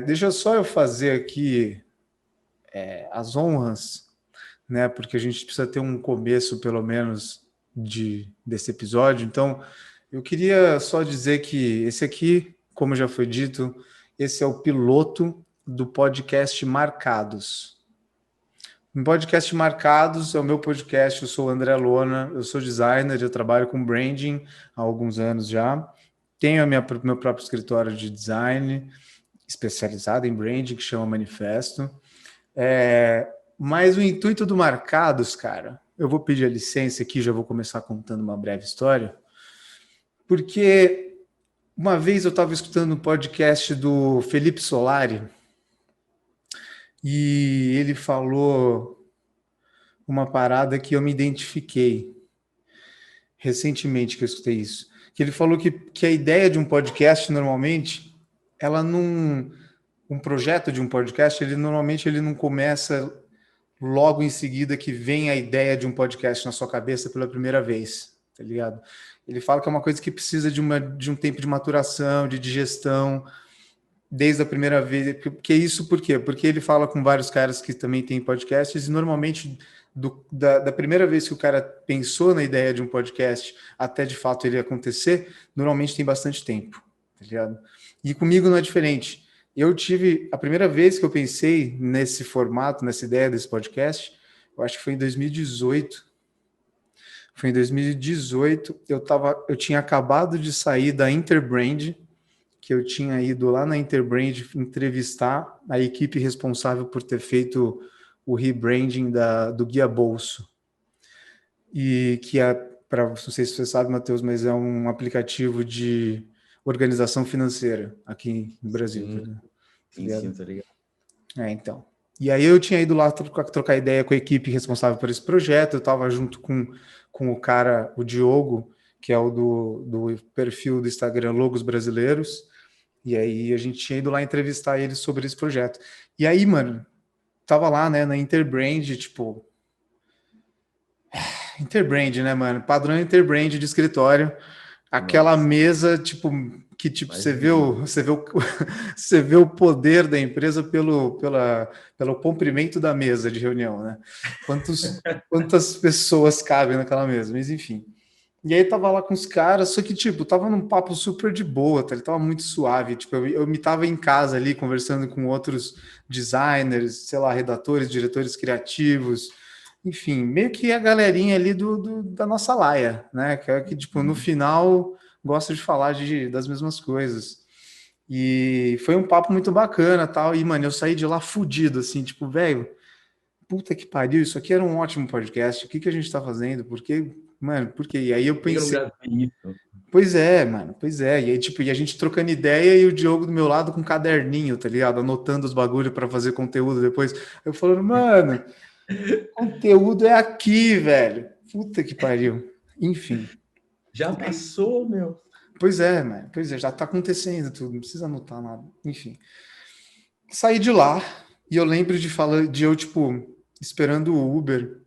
Deixa só eu fazer aqui as honras, né? Porque a gente precisa ter um começo, pelo menos, desse episódio. Então, eu queria só dizer que esse aqui, como já foi dito, esse é o piloto do podcast Marcados. O podcast Marcados é o meu podcast, eu sou o André Lona, eu sou designer, eu trabalho com branding há alguns anos já. Tenho meu próprio escritório de design, especializado em branding, que chama Manifesto. Mas o intuito do Marcados, cara, eu vou pedir a licença aqui, já vou começar contando uma breve história, porque uma vez eu estava escutando um podcast do Felipe Solari e ele falou uma parada que eu me identifiquei recentemente que eu escutei isso, que ele falou que a ideia de um podcast, normalmente, ela não... Um projeto de um podcast, normalmente ele não começa logo em seguida que vem a ideia de um podcast na sua cabeça pela primeira vez, tá ligado? Ele fala que é uma coisa que precisa de um tempo de maturação, de digestão, desde a primeira vez. Porque isso por quê? Porque ele fala com vários caras que também têm podcasts e normalmente da primeira vez que o cara pensou na ideia de um podcast até de fato ele acontecer, normalmente tem bastante tempo, tá ligado? E comigo não é diferente. Eu tive a primeira vez que eu pensei nesse formato, nessa ideia desse podcast, eu acho que foi em 2018. Foi em 2018, eu tinha acabado de sair da Interbrand, que eu tinha ido lá na Interbrand entrevistar a equipe responsável por ter feito o rebranding do Guia Bolso. E que não sei se você sabe, Matheus, mas é um aplicativo de organização financeira aqui no Brasil. Sim, tá ligado? Então. E aí eu tinha ido lá trocar ideia com a equipe responsável por esse projeto, eu estava junto com o cara, o Diogo, que é o do perfil do Instagram Logos Brasileiros, e aí a gente tinha ido lá entrevistar ele sobre esse projeto. E aí, mano, tava lá, né, na Interbrand, tipo... Interbrand, né, mano? Padrão Interbrand de escritório. Aquela mesa, tipo, que tipo, você vê o poder da empresa pelo comprimento da mesa de reunião, né? Quantas pessoas cabem naquela mesa, mas enfim. E aí tava lá com os caras, só que, tipo, tava num papo super de boa, tá? Ele tava muito suave, tipo, eu me tava em casa ali, conversando com outros designers, sei lá, redatores, diretores criativos, enfim, meio que a galerinha ali da nossa laia, né? Que tipo, no final, gosta de falar das mesmas coisas. E foi um papo muito bacana, tal, e, mano, eu saí de lá fudido, assim, tipo, velho, puta que pariu, isso aqui era um ótimo podcast, o que que a gente tá fazendo? Por quê? E aí eu pensei, pois é, mano, pois é. E aí, tipo, e a gente trocando ideia e o Diogo do meu lado com um caderninho, tá ligado? Anotando os bagulhos para fazer conteúdo depois. Eu falando, mano, conteúdo é aqui, velho. Puta que pariu. Enfim. Já passou, meu. Pois é, mano. Pois é, já tá acontecendo tudo, não precisa anotar nada. Enfim. Saí de lá e eu lembro de eu, tipo, esperando o Uber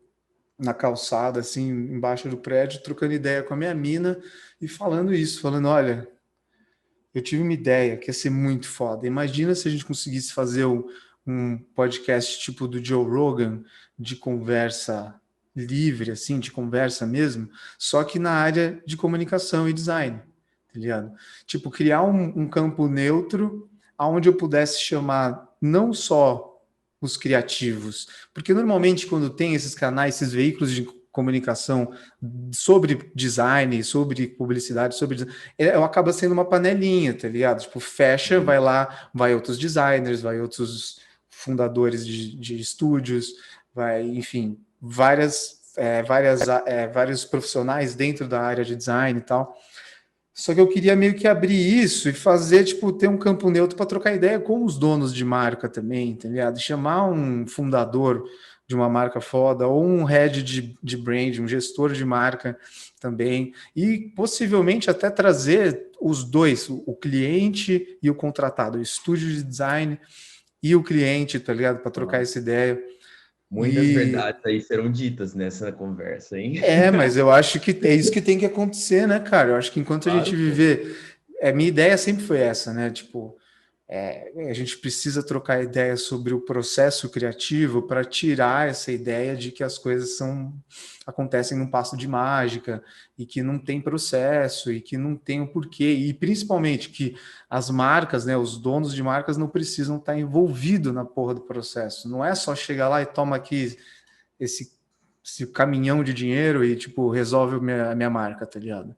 na calçada, assim, embaixo do prédio, trocando ideia com a minha mina e falando isso, falando, olha, eu tive uma ideia que ia ser muito foda. Imagina se a gente conseguisse fazer um podcast tipo do Joe Rogan, de conversa livre, assim, de conversa mesmo, só que na área de comunicação e design, tá ligado? Tipo, criar um campo neutro onde eu pudesse chamar não só os criativos, porque normalmente quando tem esses canais, esses veículos de comunicação sobre design, sobre publicidade, acaba sendo uma panelinha, tá ligado? Tipo, fecha, vai lá, vai outros designers, vai outros fundadores de estúdios, vai, enfim, vários profissionais dentro da área de design e tal. Só que eu queria meio que abrir isso e fazer, tipo, ter um campo neutro para trocar ideia com os donos de marca também, tá ligado? Chamar um fundador de uma marca foda ou um head de brand, um gestor de marca também, e possivelmente até trazer os dois, o cliente e o contratado, o estúdio de design e o cliente, tá ligado? Para trocar essa ideia. Muitas verdades aí serão ditas nessa conversa, hein? Mas eu acho que é isso que tem que acontecer, né, cara? Eu acho que enquanto a gente Claro, pô. viver. Minha ideia sempre foi essa, né? Tipo, A gente precisa trocar ideia sobre o processo criativo para tirar essa ideia de que as coisas acontecem num passo de mágica e que não tem processo e que não tem o porquê, e principalmente que as marcas, né, os donos de marcas não precisam estar envolvidos na porra do processo. Não é só chegar lá e toma aqui esse caminhão de dinheiro e tipo resolve a minha marca, tá ligado?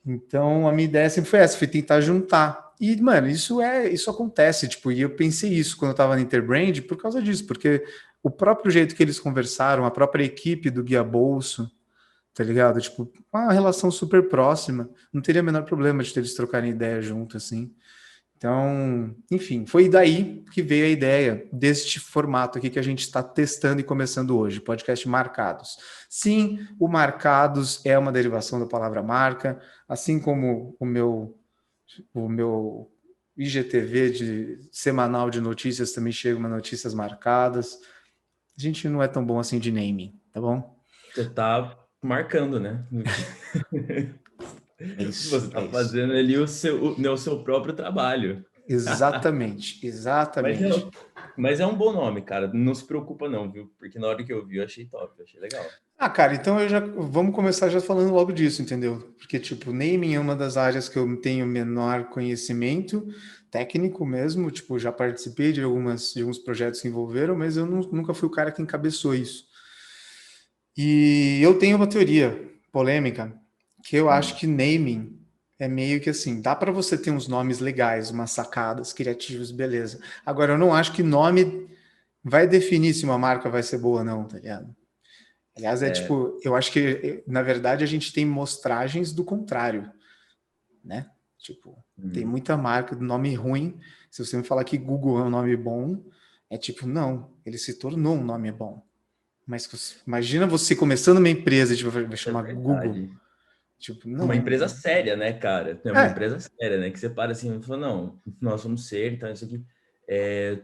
Então, a minha ideia sempre foi essa, foi tentar juntar. E, mano, isso acontece, tipo, e eu pensei isso quando eu tava na Interbrand por causa disso, porque o próprio jeito que eles conversaram, a própria equipe do Guia Bolso, tá ligado? Tipo, uma relação super próxima, não teria o menor problema de eles trocarem ideia junto, assim. Então, enfim, foi daí que veio a ideia deste formato aqui que a gente está testando e começando hoje, podcast Marcados. Sim, o Marcados é uma derivação da palavra marca, assim como o meu IGTV semanal de notícias também chega uma notícias marcadas. A gente não é tão bom assim de naming, tá bom? Você tá marcando, né? É isso, Você é tá isso. fazendo ali o seu próprio trabalho. Exatamente, Mas é, exatamente. mas é um bom nome, cara. Não se preocupa não, viu? Porque na hora que eu vi, eu achei top, eu achei legal. Ah, cara, então vamos começar já falando logo disso, entendeu? Porque, tipo, naming é uma das áreas que eu tenho menor conhecimento técnico mesmo, tipo, já participei de alguns projetos que envolveram, mas eu nunca fui o cara que encabeçou isso. E eu tenho uma teoria polêmica, que eu acho que naming é meio que assim, dá para você ter uns nomes legais, umas sacadas, criativos, beleza. Agora, eu não acho que nome vai definir se uma marca vai ser boa ou não, tá ligado? Aliás, É, tipo, eu acho que, na verdade, a gente tem mostragens do contrário, né? Tipo, tem hum, muita marca de nome ruim. Se você me falar que Google é um nome bom, é tipo, não, ele se tornou um nome bom. Mas imagina você começando uma empresa, tipo, vai é chamar Google. verdade. Tipo, Uma não. empresa séria, né, cara? É uma É, empresa séria, né? Que você para assim e fala, não, nós vamos ser, então isso aqui é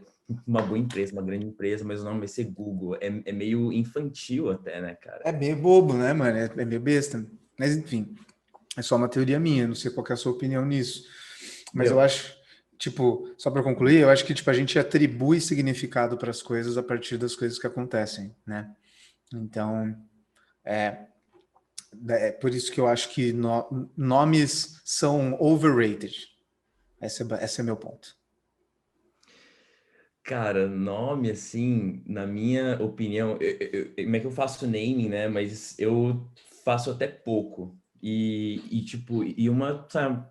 uma boa empresa, uma grande empresa, mas o nome vai ser Google. É meio infantil até, né, cara? é meio bobo, né, mano? É meio besta. Mas, enfim, é só uma teoria minha, não sei qual que é a sua opinião nisso. Mas eu Meu, acho, tipo, só para concluir, eu acho que tipo a gente atribui significado para as coisas a partir das coisas que acontecem, né? Então, é por isso que eu acho que nomes são overrated. Esse é meu ponto. cara, nome, assim, na minha opinião, como é que eu faço naming, né? Mas eu faço até pouco. Tipo, uma, sabe,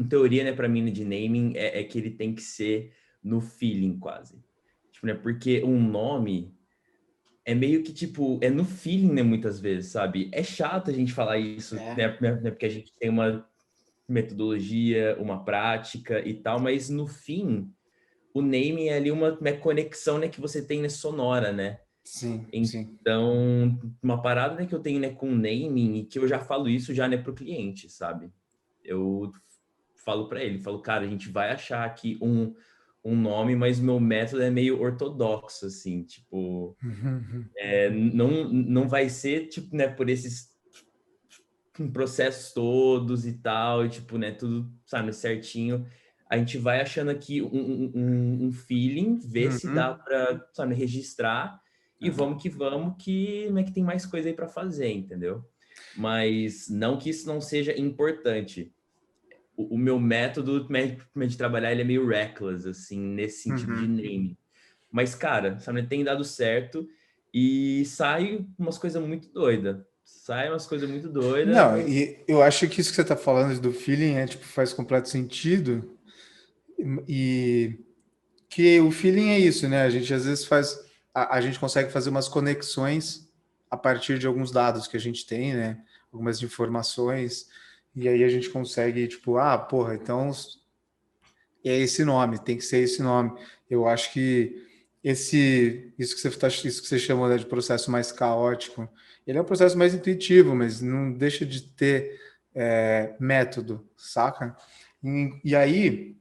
teoria, né, para mim de naming é que ele tem que ser no feeling quase. Tipo, né, porque um nome é meio que tipo, é no feeling, né, muitas vezes, sabe? É chato a gente falar isso, É, né, porque a gente tem uma metodologia, uma prática e tal, mas no fim, o naming é ali uma conexão, né, que você tem, né, sonora, né? sim, sim. Então, uma parada, né, que eu tenho, né, com naming e que eu já falo isso já, né, pro cliente, sabe? Eu falo para ele, falo, cara, a gente vai achar aqui um nome, mas meu método é meio ortodoxo, assim, tipo, não vai ser, tipo, né, por esses processos todos e tal, e, tipo, né, tudo, sabe, certinho. A gente vai achando aqui um feeling, ver se dá Uhum. para, sabe, registrar e vamos que, né, que tem mais coisa aí para fazer, entendeu? Mas não que isso não seja importante. O meu método de trabalhar ele é meio reckless, assim, nesse sentido de Uhum. name. Mas, cara, sabe, tem dado certo e sai umas coisas muito doidas. Sai umas coisas muito doidas. Não, e eu acho que isso que você está falando do feeling tipo, faz completo sentido. E que o feeling é isso, né? A gente às vezes a gente consegue fazer umas conexões a partir de alguns dados que a gente tem, né? Algumas informações, e aí a gente consegue, tipo, porra, então é esse nome, tem que ser esse nome. Eu acho que isso que você chamou, né, de processo mais caótico, ele é um processo mais intuitivo, mas não deixa de ter método, saca? E aí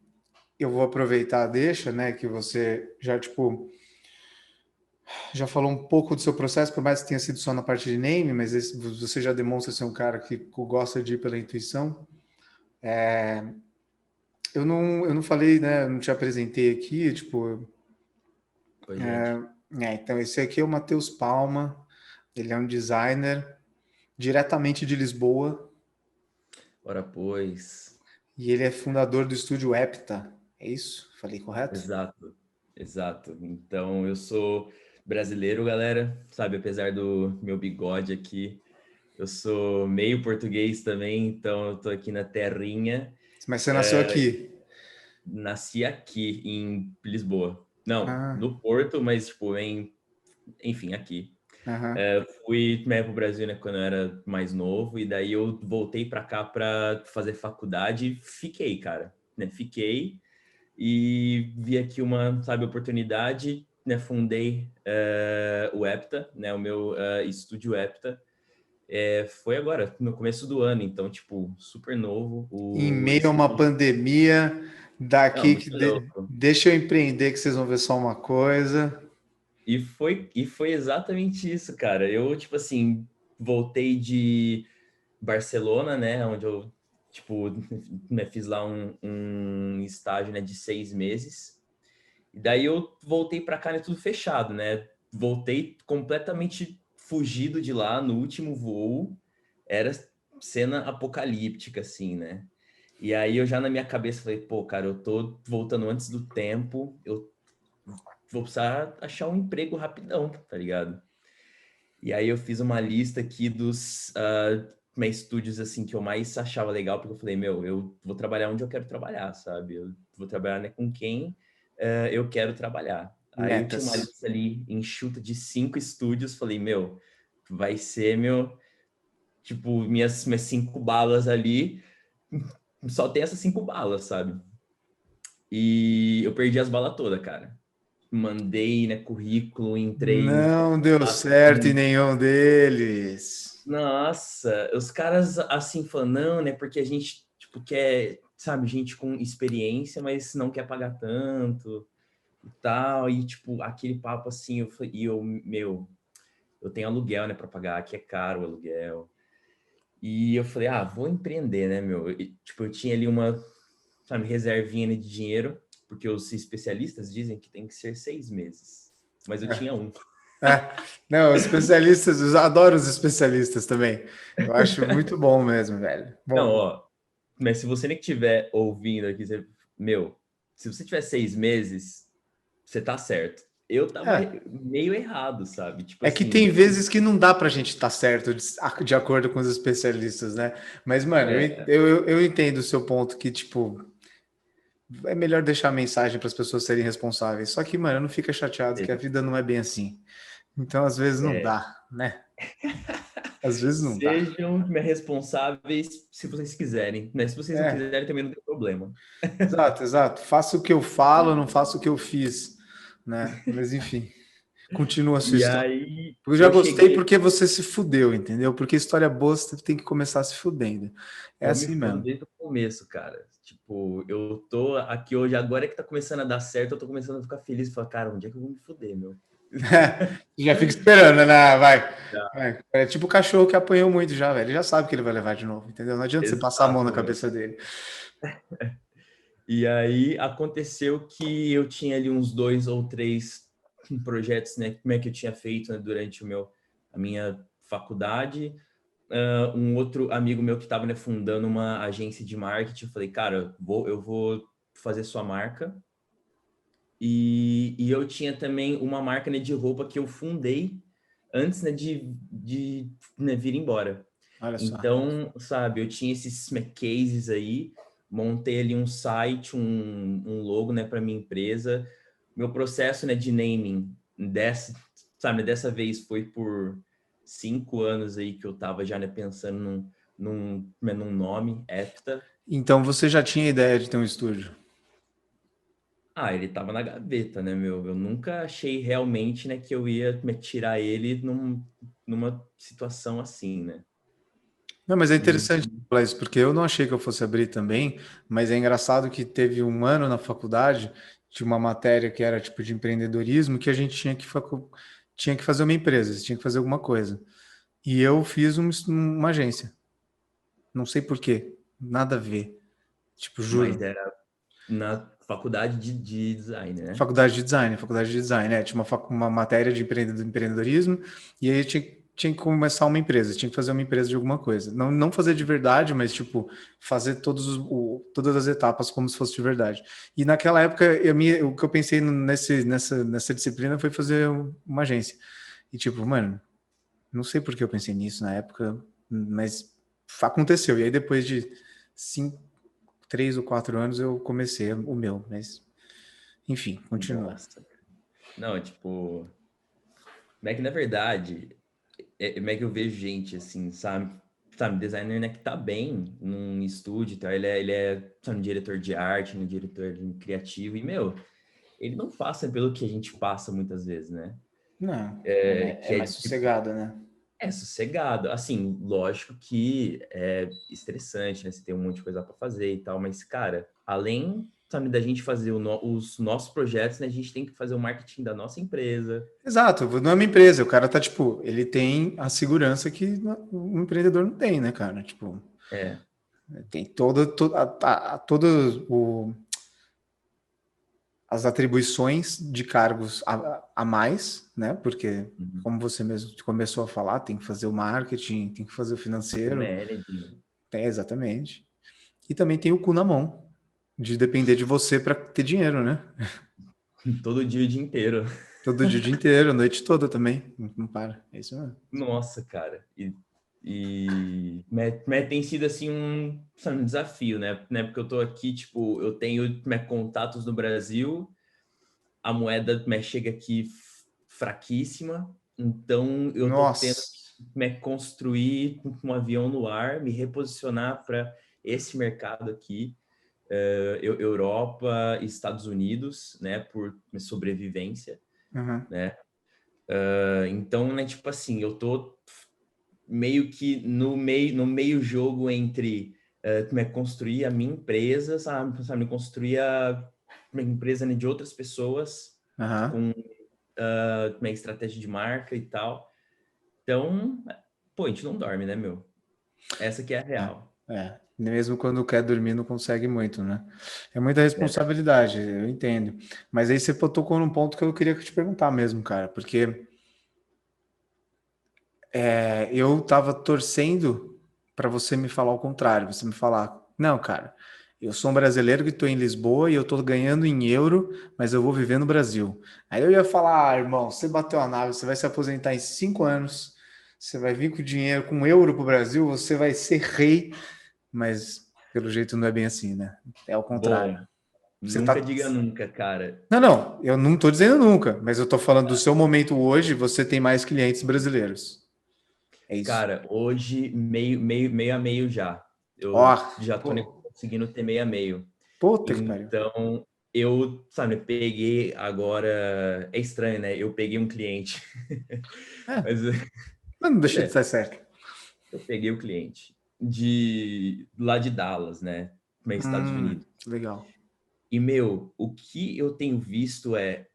eu vou aproveitar a deixa, né, que você já, tipo, já falou um pouco do seu processo, por mais que tenha sido só na parte de name, mas você já demonstra ser um cara que gosta de ir pela intuição. eu não falei, né? Eu não te apresentei aqui, tipo, Oi, gente. então esse aqui é o Matheus Palma, ele é um designer diretamente de Lisboa Ora, pois. e ele é fundador do estúdio Epta. É isso? Falei correto? Exato, exato. Então, eu sou brasileiro, galera, sabe? Apesar do meu bigode aqui, eu sou meio português também, então eu tô aqui na terrinha. Mas você nasceu aqui. Nasci aqui em Lisboa. Não, Ah, no Porto, mas, tipo, enfim, aqui. aham. Fui para o Brasil, né, quando eu era mais novo, e daí eu voltei para cá para fazer faculdade e fiquei, cara, né? Fiquei e vi aqui uma, sabe, oportunidade, né? Fundei o Epta, né? O meu estúdio Epta. Foi agora, no começo do ano, então, tipo, super novo Em o meio a uma estúdio. pandemia, Não, daqui que muito louco. deixa eu empreender que vocês vão ver só uma coisa. E foi exatamente isso, cara. Eu, tipo assim, voltei de Barcelona, né, onde eu, tipo, né, fiz lá um estágio, né, de 6 meses. E daí eu voltei para cá, né, tudo fechado, né? Voltei completamente fugido de lá no último voo. Era cena apocalíptica, assim, né? E aí eu já na minha cabeça falei, pô, cara, eu tô voltando antes do tempo, eu vou precisar achar um emprego rapidão, tá ligado? E aí eu fiz uma lista aqui dos meus estúdios assim que eu mais achava legal, porque eu falei, meu, eu vou trabalhar onde eu quero trabalhar, sabe? Eu vou trabalhar, né, com quem eu quero trabalhar. Aí eu tinha uma Metas. lista ali enxuta de 5 estúdios, falei, meu, vai ser meu, tipo, minhas 5 balas ali, só tem essas 5 balas, sabe? E eu perdi as balas todas, cara. Mandei, né, currículo, entrei em Não deu contato certo em com. nenhum deles. Nossa, os caras assim falam, não, né? Porque a gente, tipo, quer, sabe, gente com experiência, mas não quer pagar tanto e tal. E, tipo, aquele papo assim, meu, eu tenho aluguel, né, para pagar, aqui é caro o aluguel. E eu falei, vou empreender, né, meu? E, tipo, eu tinha ali uma, sabe, reservinha, né, de dinheiro, porque os especialistas dizem que tem que ser 6 meses. Mas eu tinha um. É. Não, os especialistas, eu adoro os especialistas também. Eu acho muito bom mesmo, velho. Não, Bom, ó, mas se você nem estiver ouvindo aqui, meu, se você tiver 6 meses, você tá certo. Eu tava é, meio errado, sabe? Tipo é que assim, tem vezes que não dá pra gente estar certo de acordo com os especialistas, né? Mas, mano, é, eu entendo o seu ponto que, tipo, é melhor deixar a mensagem para as pessoas serem responsáveis. Só que, mano, não fica chateado que a vida não é bem assim. Então, às vezes não é, dá, né? Às vezes não dá. sejam responsáveis se vocês quiserem, né? Se vocês não É, quiserem, também não tem problema. exato, exato. Faço o que eu falo, não faço o que eu fiz, né? Mas enfim, continua a sua E história. aí Eu já eu gostei cheguei, porque você se fudeu, entendeu? Porque história boa você tem que começar se fudendo. É eu me assim fodo mesmo. desde o começo, cara. Tipo, eu tô aqui hoje, agora que tá começando a dar certo, eu tô começando a ficar feliz e falar, cara, onde é que eu vou me fuder, meu? Já fica esperando, né? Vai. Vai. É tipo o cachorro que apanhou muito já, velho. Ele já sabe que ele vai levar de novo, entendeu? Não adianta você passar a mão na Exato, meu. cabeça dele. E aí aconteceu que eu tinha ali uns 2 ou 3 projetos, né? Como é que eu tinha feito, né, durante a minha faculdade. Um outro amigo meu que estava, né, fundando uma agência de marketing, eu falei, cara, eu vou fazer sua marca. E eu tinha também uma marca, né, de roupa que eu fundei antes, né, de né, vir embora. Olha só. Então, sabe, eu tinha esses cases aí, montei ali um site, um logo, né, para minha empresa. Meu processo, né, de naming dessa vez foi por 5 anos aí que eu tava já, né, pensando num nome, Epta. Então você já tinha ideia de ter um estúdio? Ele tava na gaveta, né, meu? Eu nunca achei realmente, né, que eu ia me tirar ele numa situação assim, né? Não, mas é E interessante falar isso, porque eu não achei que eu fosse abrir também, mas é engraçado que teve um ano na faculdade de uma matéria que era tipo de empreendedorismo que a gente tinha que fazer uma empresa, tinha que fazer alguma coisa. E eu fiz uma agência. Não sei por quê, nada a ver. Tipo, mas juro. na faculdade de design, né? Faculdade de design, né? Tinha uma matéria de empreendedorismo, e aí tinha que começar uma empresa, tinha que fazer uma empresa de alguma coisa. Não fazer de verdade, mas, tipo, fazer todas as etapas como se fosse de verdade. E naquela época, o que eu pensei nessa disciplina foi fazer uma agência. E, tipo, mano, não sei por que eu pensei nisso na época, mas aconteceu. E aí, depois de 3 ou 4 anos, eu comecei o meu, mas enfim, continua. Nossa. Não, tipo, como é que na verdade, como é que eu vejo gente assim, sabe, designer, né, que tá bem num estúdio, tá? Ele é sabe, um diretor de arte, um diretor criativo, e, meu, ele não passa pelo que a gente passa muitas vezes, né? Não, é Que é mais tipo, sossegado, né? é sossegado. Assim, lógico que é estressante, né? Você tem um monte de coisa para fazer e tal, mas, cara, além, sabe, da gente fazer os nossos projetos, né? A gente tem que fazer o marketing da nossa empresa. Exato, não é uma empresa, o cara tá, tipo, ele tem a segurança que o empreendedor não tem, né, cara? Tipo, É. tem todas as atribuições de cargos a mais, né? Porque, Uhum. como você mesmo começou a falar, tem que fazer o marketing, tem que fazer o O financeiro, managing. tem exatamente. E também tem o cu na mão, de depender de você para ter dinheiro, né? Todo dia, o dia inteiro. Todo dia, o dia inteiro, a noite toda também, não para, é isso mesmo. Nossa, cara. Mas tem sido assim sabe, um desafio, né? Porque eu tô aqui, tipo, eu tenho contatos no Brasil, a moeda chega aqui fraquíssima, então eu tô tendo Nossa, que construir um avião no ar, me reposicionar para esse mercado aqui, Europa, Estados Unidos, né? Por sobrevivência, uhum. né? Então, né, tipo assim, eu tô meio que no meio jogo entre construir a minha empresa, sabe, construir a minha empresa, né, de outras pessoas Aham. com minha estratégia de marca e tal. Então, pô, a gente não dorme, né, meu? Essa que é a real. É, mesmo quando quer dormir não consegue muito, né? É muita Né? responsabilidade, eu entendo. Mas aí você tocou num ponto que eu queria te perguntar mesmo, cara, porque eu tava torcendo para você me falar o contrário, você me falar, não, cara, eu sou um brasileiro que estou em Lisboa e eu estou ganhando em euro, mas eu vou viver no Brasil. Aí eu ia falar, irmão, você bateu a nave, você vai se aposentar em 5 anos, você vai vir com dinheiro, com euro para o Brasil, você vai ser rei, mas pelo jeito não é bem assim, né? É o contrário. Bom, Você nunca tá. diga nunca, cara. Não, eu não estou dizendo nunca, mas eu estou falando do seu momento hoje, você tem mais clientes brasileiros. É isso. Cara, hoje meio a meio já. Ó, Eu já tô pô, conseguindo ter meio a meio. puta que pariu. Então, eu, sabe, peguei agora. É estranho, né? Eu peguei um cliente. É, Mas, mas não mas deixa de estar certo. eu peguei o cliente de lá de Dallas, né? Nos Estados Unidos. Legal. E, meu, o que eu tenho visto é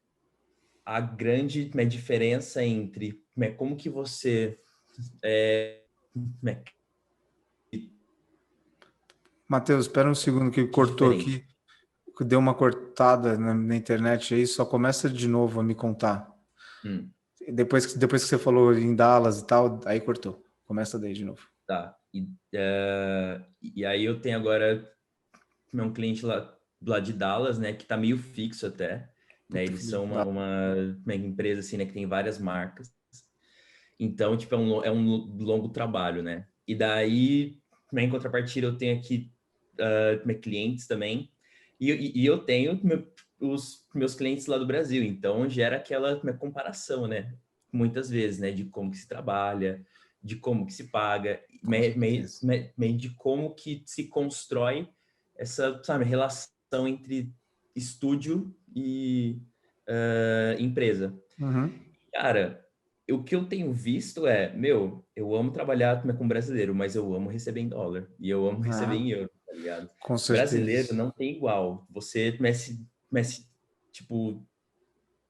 a grande diferença entre como que você é, Matheus, espera um segundo que cortou diferente. aqui, que deu uma cortada na internet aí, só começa de novo a me contar. Hum. Depois que você falou em Dallas e tal, aí cortou. Começa daí de novo. Tá. E aí eu tenho agora um cliente lá de Dallas, né, que tá meio fixo até, né? Puta Eles que são da... uma empresa assim, né, que tem várias marcas. Então, tipo, é um longo trabalho, né? E daí, em contrapartida, eu tenho aqui clientes também. E eu tenho os meus clientes lá do Brasil. Então, gera aquela comparação, né? Muitas vezes, né? De como que se trabalha, de como que se paga, Com certeza. de como que se constrói essa, sabe, relação entre estúdio e empresa. Uhum. Cara, o que eu tenho visto é, meu, eu amo trabalhar com brasileiro, mas eu amo receber em dólar e eu amo receber Ah, em euro, tá ligado? com Brasileiro certeza. não tem igual. Você tipo,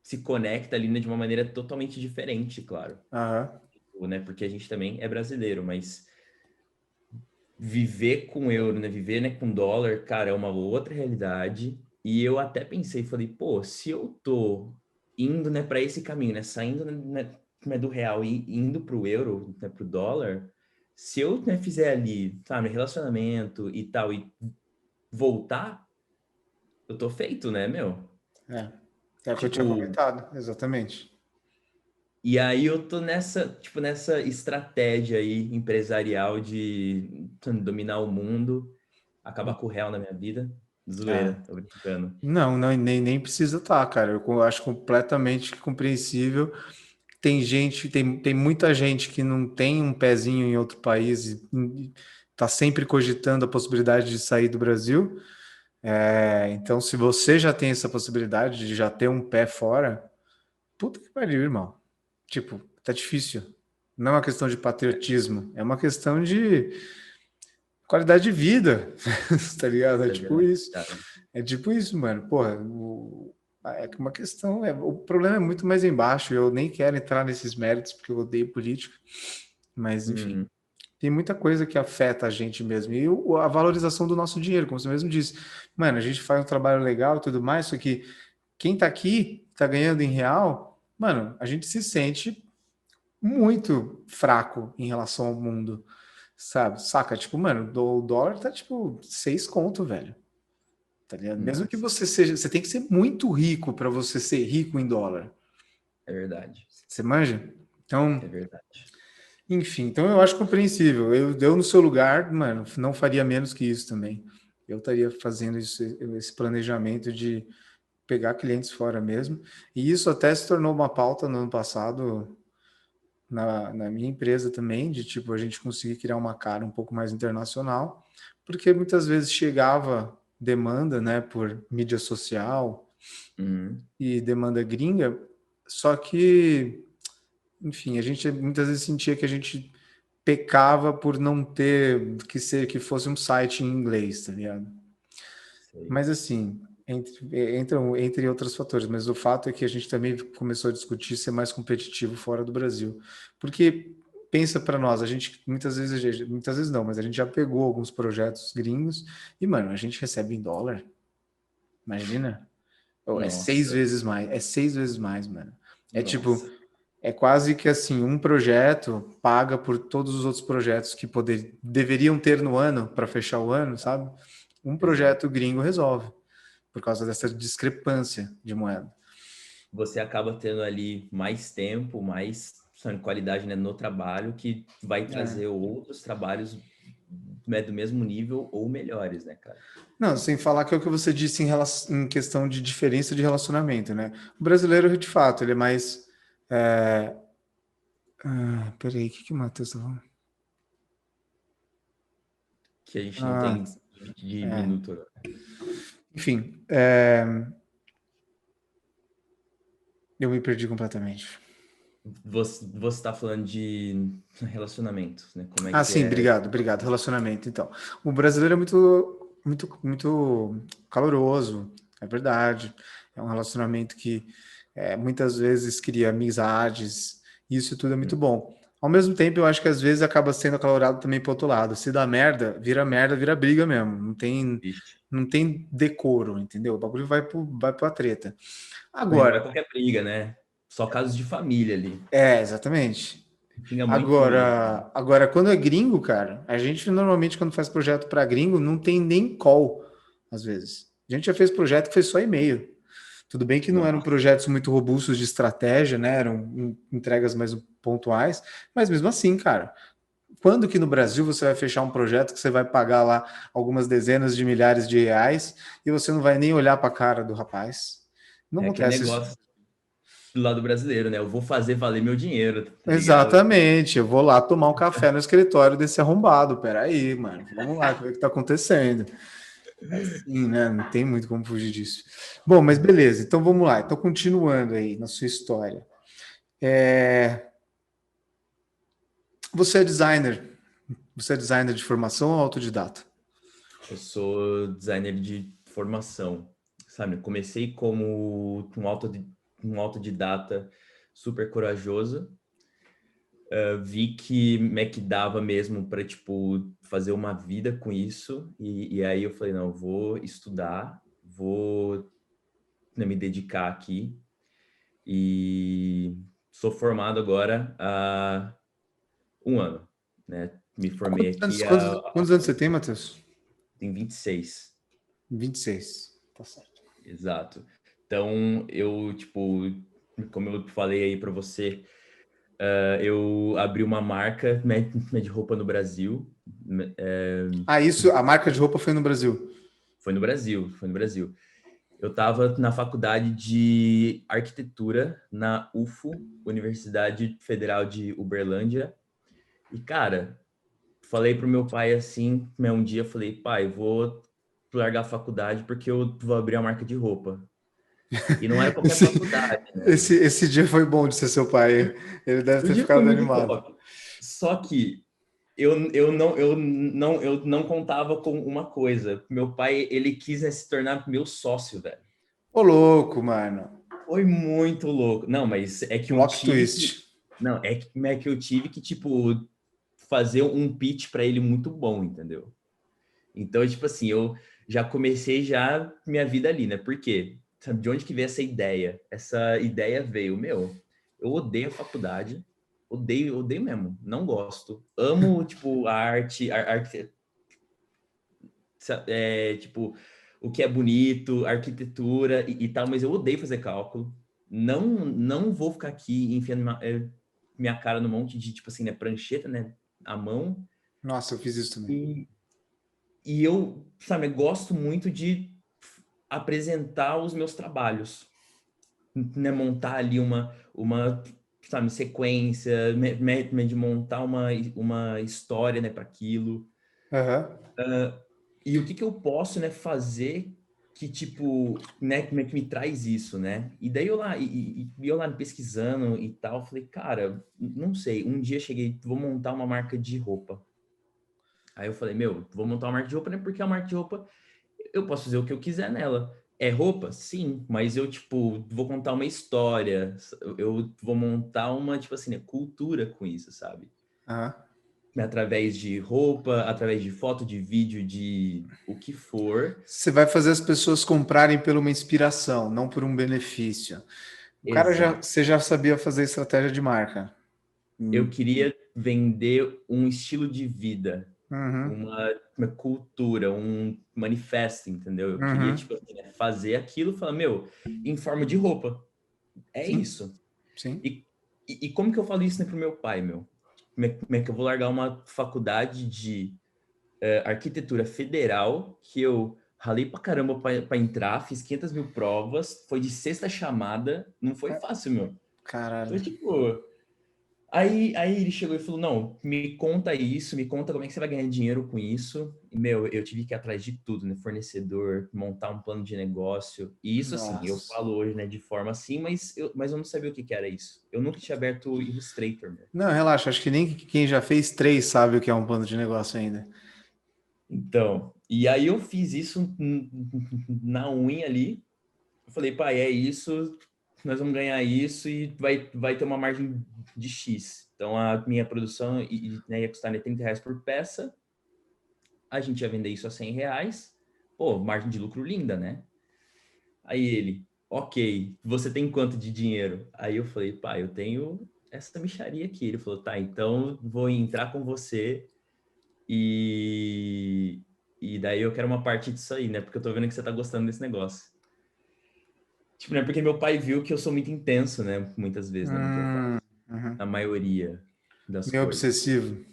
se conecta ali, né, de uma maneira totalmente diferente, claro, Aham. né? Porque a gente também é brasileiro, mas viver com euro, né? Viver, né, com dólar, cara, é uma outra realidade. E eu até pensei, falei, pô, se eu tô indo, né, para esse caminho, né, saindo, né, do real e indo pro euro, né, pro dólar, se eu, né, fizer ali, sabe, relacionamento e tal, e voltar, eu tô feito, né, meu? É o que eu tinha Tipo, comentado, exatamente. e aí eu tô nessa, tipo, nessa estratégia aí empresarial de dominar o mundo, acabar com o real na minha vida. É. Zoeira, tô brincando. Não, não, nem precisa estar, cara. Eu acho completamente compreensível. Tem muita gente que não tem um pezinho em outro país e tá sempre cogitando a possibilidade de sair do Brasil. Então, se você já tem essa possibilidade de já ter um pé fora, puta que pariu, irmão. Tipo, tá difícil. Não é uma questão de patriotismo, é uma questão de qualidade de vida, tá ligado? É Isso é tipo verdade, isso. cara. É tipo isso, mano. Porra, é que uma questão. O problema é muito mais embaixo. Eu nem quero entrar nesses méritos porque eu odeio política. Mas, enfim, Uhum. tem muita coisa que afeta a gente mesmo. E a valorização do nosso dinheiro, como você mesmo disse. Mano, a gente faz um trabalho legal e tudo mais, só que quem tá aqui, tá ganhando em real, mano, a gente se sente muito fraco em relação ao mundo, sabe? Saca? Tipo, mano, o dólar tá tipo 6 conto, velho. Tá ligado? Mesmo que Nossa, você seja, você tem que ser muito rico para você ser rico em dólar. é verdade. Você manja? É Então, verdade. enfim, então eu acho compreensível. Eu no seu lugar, mano, não faria menos que isso também. Eu estaria fazendo isso, esse planejamento de pegar clientes fora mesmo. E isso até se tornou uma pauta no ano passado na minha empresa também, de tipo a gente conseguir criar uma cara um pouco mais internacional, porque muitas vezes chegava demanda, né, por mídia social Uhum. e demanda gringa, só que, enfim, a gente muitas vezes sentia que a gente pecava por não ter que fosse um site em inglês, tá ligado? Sei. Mas assim, entre outros fatores, mas o fato é que a gente também começou a discutir ser mais competitivo fora do Brasil. Porque pensa para nós, a gente muitas vezes não, mas a gente já pegou alguns projetos gringos e, mano, a gente recebe em dólar. Imagina? Oh, Nossa, é 6 vezes mais, mano. É tipo, nossa. é quase que assim, um projeto paga por todos os outros projetos que deveriam ter no ano para fechar o ano, sabe? Um Exato. projeto gringo resolve por causa dessa discrepância de moeda. Você acaba tendo ali mais tempo, mais, sabe, qualidade, né, no trabalho, que vai É. trazer outros trabalhos, né, do mesmo nível ou melhores, né, cara? Não, sem falar que é o que você disse em questão de diferença de relacionamento, né? O brasileiro, de fato, ele é mais. Peraí, o que o Matheus tá falando? Que a gente não Ah, tem de é. minuto agora. Enfim, eu me perdi completamente. Você está falando de relacionamentos, né? Como é Ah, que sim, é? obrigado. Relacionamento, então. O brasileiro é muito caloroso, é verdade. É um relacionamento que muitas vezes cria amizades, isso tudo é muito bom. Ao mesmo tempo, eu acho que às vezes acaba sendo acalorado também pro outro lado. Se dá merda, vira briga mesmo. Vixe. Não tem decoro, entendeu? O bagulho vai pra treta. Mas não é Agora, qualquer briga, né? Só casos de família ali. exatamente. Xinga muito um outro, né? Agora, quando é gringo, cara, a gente normalmente, quando faz projeto para gringo, não tem nem call, às vezes. A gente já fez projeto que foi só e-mail. Tudo bem que não eram Nossa, projetos muito robustos de estratégia, né? Eram entregas mais pontuais, mas mesmo assim, cara, quando que no Brasil você vai fechar um projeto que você vai pagar lá algumas dezenas de milhares de reais e você não vai nem olhar para a cara do rapaz? Não é aquele acontece isso. negócio do lado brasileiro, né? Eu vou fazer valer meu dinheiro, tá ligado? Exatamente, eu vou lá tomar um café no escritório desse arrombado. Peraí, mano, vamos lá, ver o que está acontecendo. É assim, né? Não tem muito como fugir disso. Bom, mas beleza, então vamos lá. Então, continuando aí na sua história. É, Você é designer? Você é designer de formação ou autodidata? Eu sou designer de formação, sabe? Comecei como um autodidata super corajoso. Vi que me dava mesmo para, tipo, fazer uma vida com isso. E aí eu falei, não, eu vou estudar, vou, né, me dedicar aqui. E sou formado agora há 1 ano, né? Me formei aqui Quantos anos você tem, Matheus? tem 26. 26. Tá certo. Exato. Então, eu, tipo, como eu falei aí para você, eu abri uma marca, né, de roupa no Brasil. A marca de roupa foi no Brasil. Foi no Brasil. Eu estava na faculdade de arquitetura na UFO, Universidade Federal de Uberlândia. E, cara, falei pro meu pai assim, um dia, falei, pai, vou largar a faculdade porque eu vou abrir a marca de roupa. E não era qualquer faculdade, né? Esse dia foi bom de ser seu pai, hein? Ele deve O ter dia foi ficado muito animado. top. Só que eu não contava com uma coisa. Meu pai, ele quis, né, se tornar meu sócio, velho. Ô, louco, mano. Foi muito louco. Não, mas é que eu Plot tive twist. não, é que eu tive que, tipo, fazer um pitch para ele muito bom, entendeu? Então, tipo assim, eu já comecei já minha vida ali, né? Por quê? Sabe de onde que veio essa ideia? Essa ideia veio, eu odeio a faculdade, odeio mesmo, não gosto. Amo, tipo, a arte, tipo, o que é bonito, arquitetura e tal, mas eu odeio fazer cálculo. Não vou ficar aqui enfiando minha cara no monte de, tipo assim, né, prancheta, né, à mão. Nossa, eu fiz isso também. E eu, sabe, gosto muito de apresentar os meus trabalhos, né? Montar ali sabe, sequência, de montar uma história, né, para aquilo. Aham. E o que eu posso, né, fazer que, tipo, né, como é que me traz isso, né? E daí eu lá pesquisando e tal, falei, cara, não sei, um dia cheguei, vou montar uma marca de roupa. Aí eu falei, vou montar uma marca de roupa, né? Porque a marca de roupa, eu posso fazer o que eu quiser nela. É roupa? Sim, mas eu, tipo, vou contar uma história, eu vou montar uma, tipo assim, né, cultura com isso, sabe? Aham. Através de roupa, através de foto, de vídeo, de o que for. Você vai fazer as pessoas comprarem por uma inspiração, não por um benefício. Exato. Você já sabia fazer estratégia de marca. Eu queria vender um estilo de vida, Uhum, uma cultura, um manifesto, entendeu? Eu queria, uhum. tipo, assim, né, fazer aquilo, falar, em forma de roupa. É Sim, isso. sim. E como que eu falo isso, né, pro meu pai, Como é que eu vou largar uma faculdade de arquitetura federal que eu ralei pra caramba pra entrar, fiz 500 mil provas, foi de sexta chamada, não foi fácil, Então, Caralho. tipo, aí ele chegou e falou, não, me conta isso, me conta como é que você vai ganhar dinheiro com isso. E, eu tive que ir atrás de tudo, né? Fornecedor, montar um plano de negócio. E isso, assim, eu Nossa. falo hoje, né, de forma assim, mas eu não sabia o que era isso. Eu nunca tinha aberto o Illustrator, Não, relaxa, acho que nem quem já fez 3 sabe o que é um plano de negócio ainda. Então, e aí eu fiz isso na unha ali. Eu falei, pai, é isso, nós vamos ganhar isso e vai ter uma margem de X. Então, a minha produção né, ia custar, né, R$ 30 por peça. A gente ia vender isso a R$ 100. Pô, margem de lucro linda, né? Aí ele, ok, você tem quanto de dinheiro? Aí eu falei, pai, eu tenho essa mixaria aqui. Ele falou, tá, então vou entrar com você e, e daí eu quero uma parte disso aí, né? Porque eu tô vendo que você tá gostando desse negócio. Tipo, né? Porque meu pai viu que eu sou muito intenso, né? Muitas vezes, né? No que eu faço. Uhum. Na maioria das Meio coisas. obsessivo.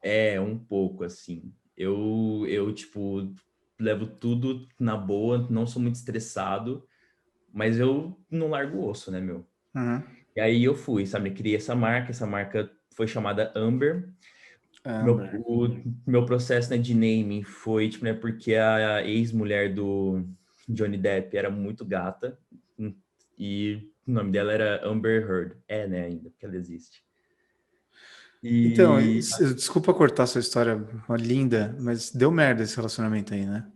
É, um pouco, assim. Tipo, levo tudo na boa, não sou muito estressado, mas eu não largo o osso, né, Uhum. E aí eu fui, sabe? Criei essa marca foi chamada Amber. Amber. O meu processo, né, de naming foi, tipo, né, porque a ex-mulher do Johnny Depp era muito gata e o nome dela era Amber Heard. É, né, ainda, porque ela existe. Então, E desculpa cortar sua história linda, mas deu merda esse relacionamento aí, né?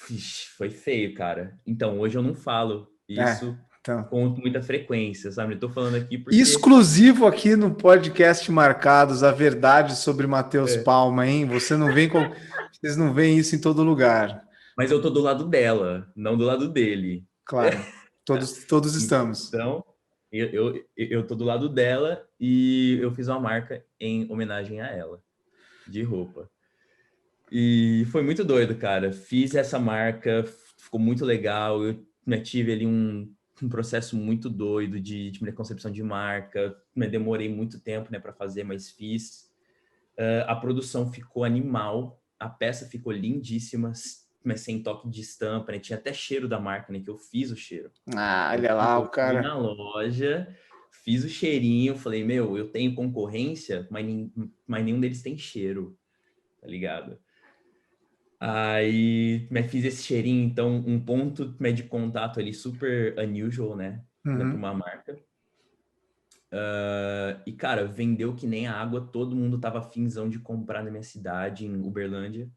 Ixi, foi feio, cara. Então, hoje eu não falo É, isso então. com muita frequência, sabe? Eu tô falando aqui porque Exclusivo aqui no podcast Marcados, a verdade sobre Matheus é, Palma, hein? Vocês não veem isso em todo lugar. Mas eu tô do lado dela, não do lado dele. Claro, todos estamos. Então, eu tô do lado dela e eu fiz uma marca em homenagem a ela, de roupa. E foi muito doido, cara. Fiz essa marca, ficou muito legal. Eu tive ali um processo muito doido de minha concepção de marca. Demorei muito tempo, né, para fazer, mas fiz. A produção ficou animal, a peça ficou lindíssima, mas sem toque de estampa, né? Tinha até cheiro da marca, né? Que eu fiz o cheiro. Ah, Eu, olha lá o eu fui cara. na loja, fiz o cheirinho, falei, meu, eu tenho concorrência, mas nenhum deles tem cheiro, tá ligado? Aí, fiz esse cheirinho, então, um ponto de contato ali super unusual, né? Para Uhum. uma marca. E, cara, vendeu que nem a água, todo mundo tava afinzão de comprar na minha cidade, em Uberlândia.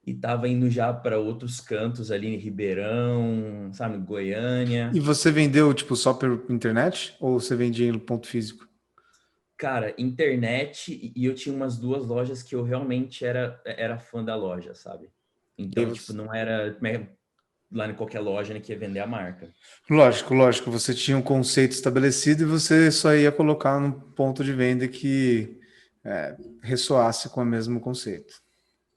E tava indo já para outros cantos ali em Ribeirão, sabe, E Goiânia. você vendeu, tipo, só pela internet? Ou você vendia no ponto físico? Cara, internet, e eu tinha umas 2 lojas que eu realmente era fã da loja, sabe? E aí Então, tipo, você... não era lá em qualquer loja, né, que ia vender a marca. Lógico, lógico. Você tinha um conceito estabelecido e você só ia colocar num ponto de venda que ressoasse com o mesmo conceito.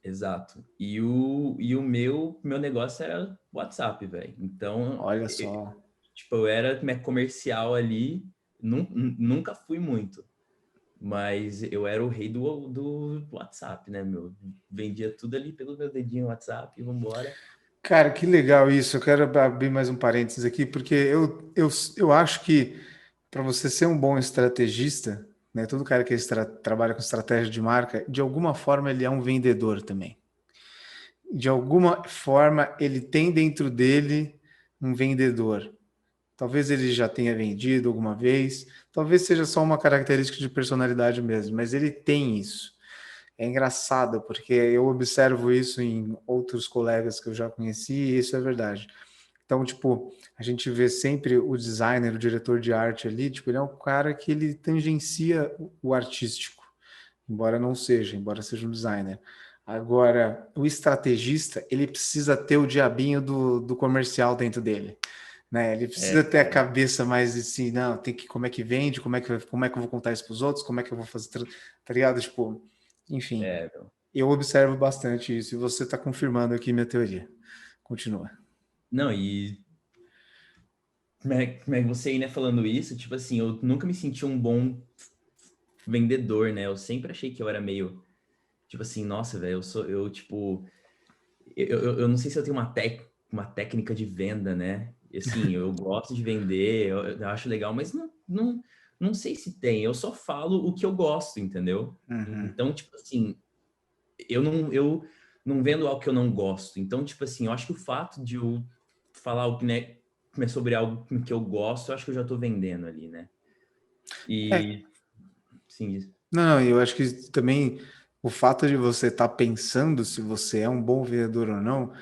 Exato. E o meu negócio era WhatsApp, velho. Então, Olha só. tipo, eu era comercial ali, nunca fui muito, mas eu era o rei do WhatsApp, né, meu? Vendia tudo ali pelo meu dedinho WhatsApp e vambora. Cara, que legal isso. Eu quero abrir mais um parênteses aqui, porque eu acho que para você ser um bom estrategista, né, todo cara que trabalha com estratégia de marca, de alguma forma ele é um vendedor também. De alguma forma ele tem dentro dele um vendedor. Talvez ele já tenha vendido alguma vez, talvez seja só uma característica de personalidade mesmo, mas ele tem isso. É engraçado, porque eu observo isso em outros colegas que eu já conheci, e isso é verdade. Então, tipo, a gente vê sempre o designer, o diretor de arte ali, tipo, ele é um cara que ele tangencia o artístico, embora seja um designer. Agora, o estrategista, ele precisa ter o diabinho do comercial dentro dele, né? Ele precisa ter a É, cabeça mais assim, não, tem que, como é que vende, como é que eu vou contar isso para os outros, como é que eu vou fazer, tá ligado? Tipo, enfim, meu. eu observo bastante isso e você está confirmando aqui minha teoria. Continua. Não, e você aí, né, falando isso, tipo assim, eu nunca me senti um bom vendedor, né? Eu sempre achei que eu era meio, tipo assim, nossa, velho, tipo, eu não sei se eu tenho uma técnica de venda, né? E, assim, eu gosto de vender, eu acho legal, mas não sei se tem. Eu só falo o que eu gosto, entendeu? Uhum. Então, tipo assim, eu não vendo algo que eu não gosto. Então, tipo assim, eu acho que o fato de eu falar algo, né, sobre algo que eu gosto, eu acho que eu já tô vendendo ali, né? É, E, sim, não, eu acho que também o fato de você estar pensando se você é um bom vendedor ou não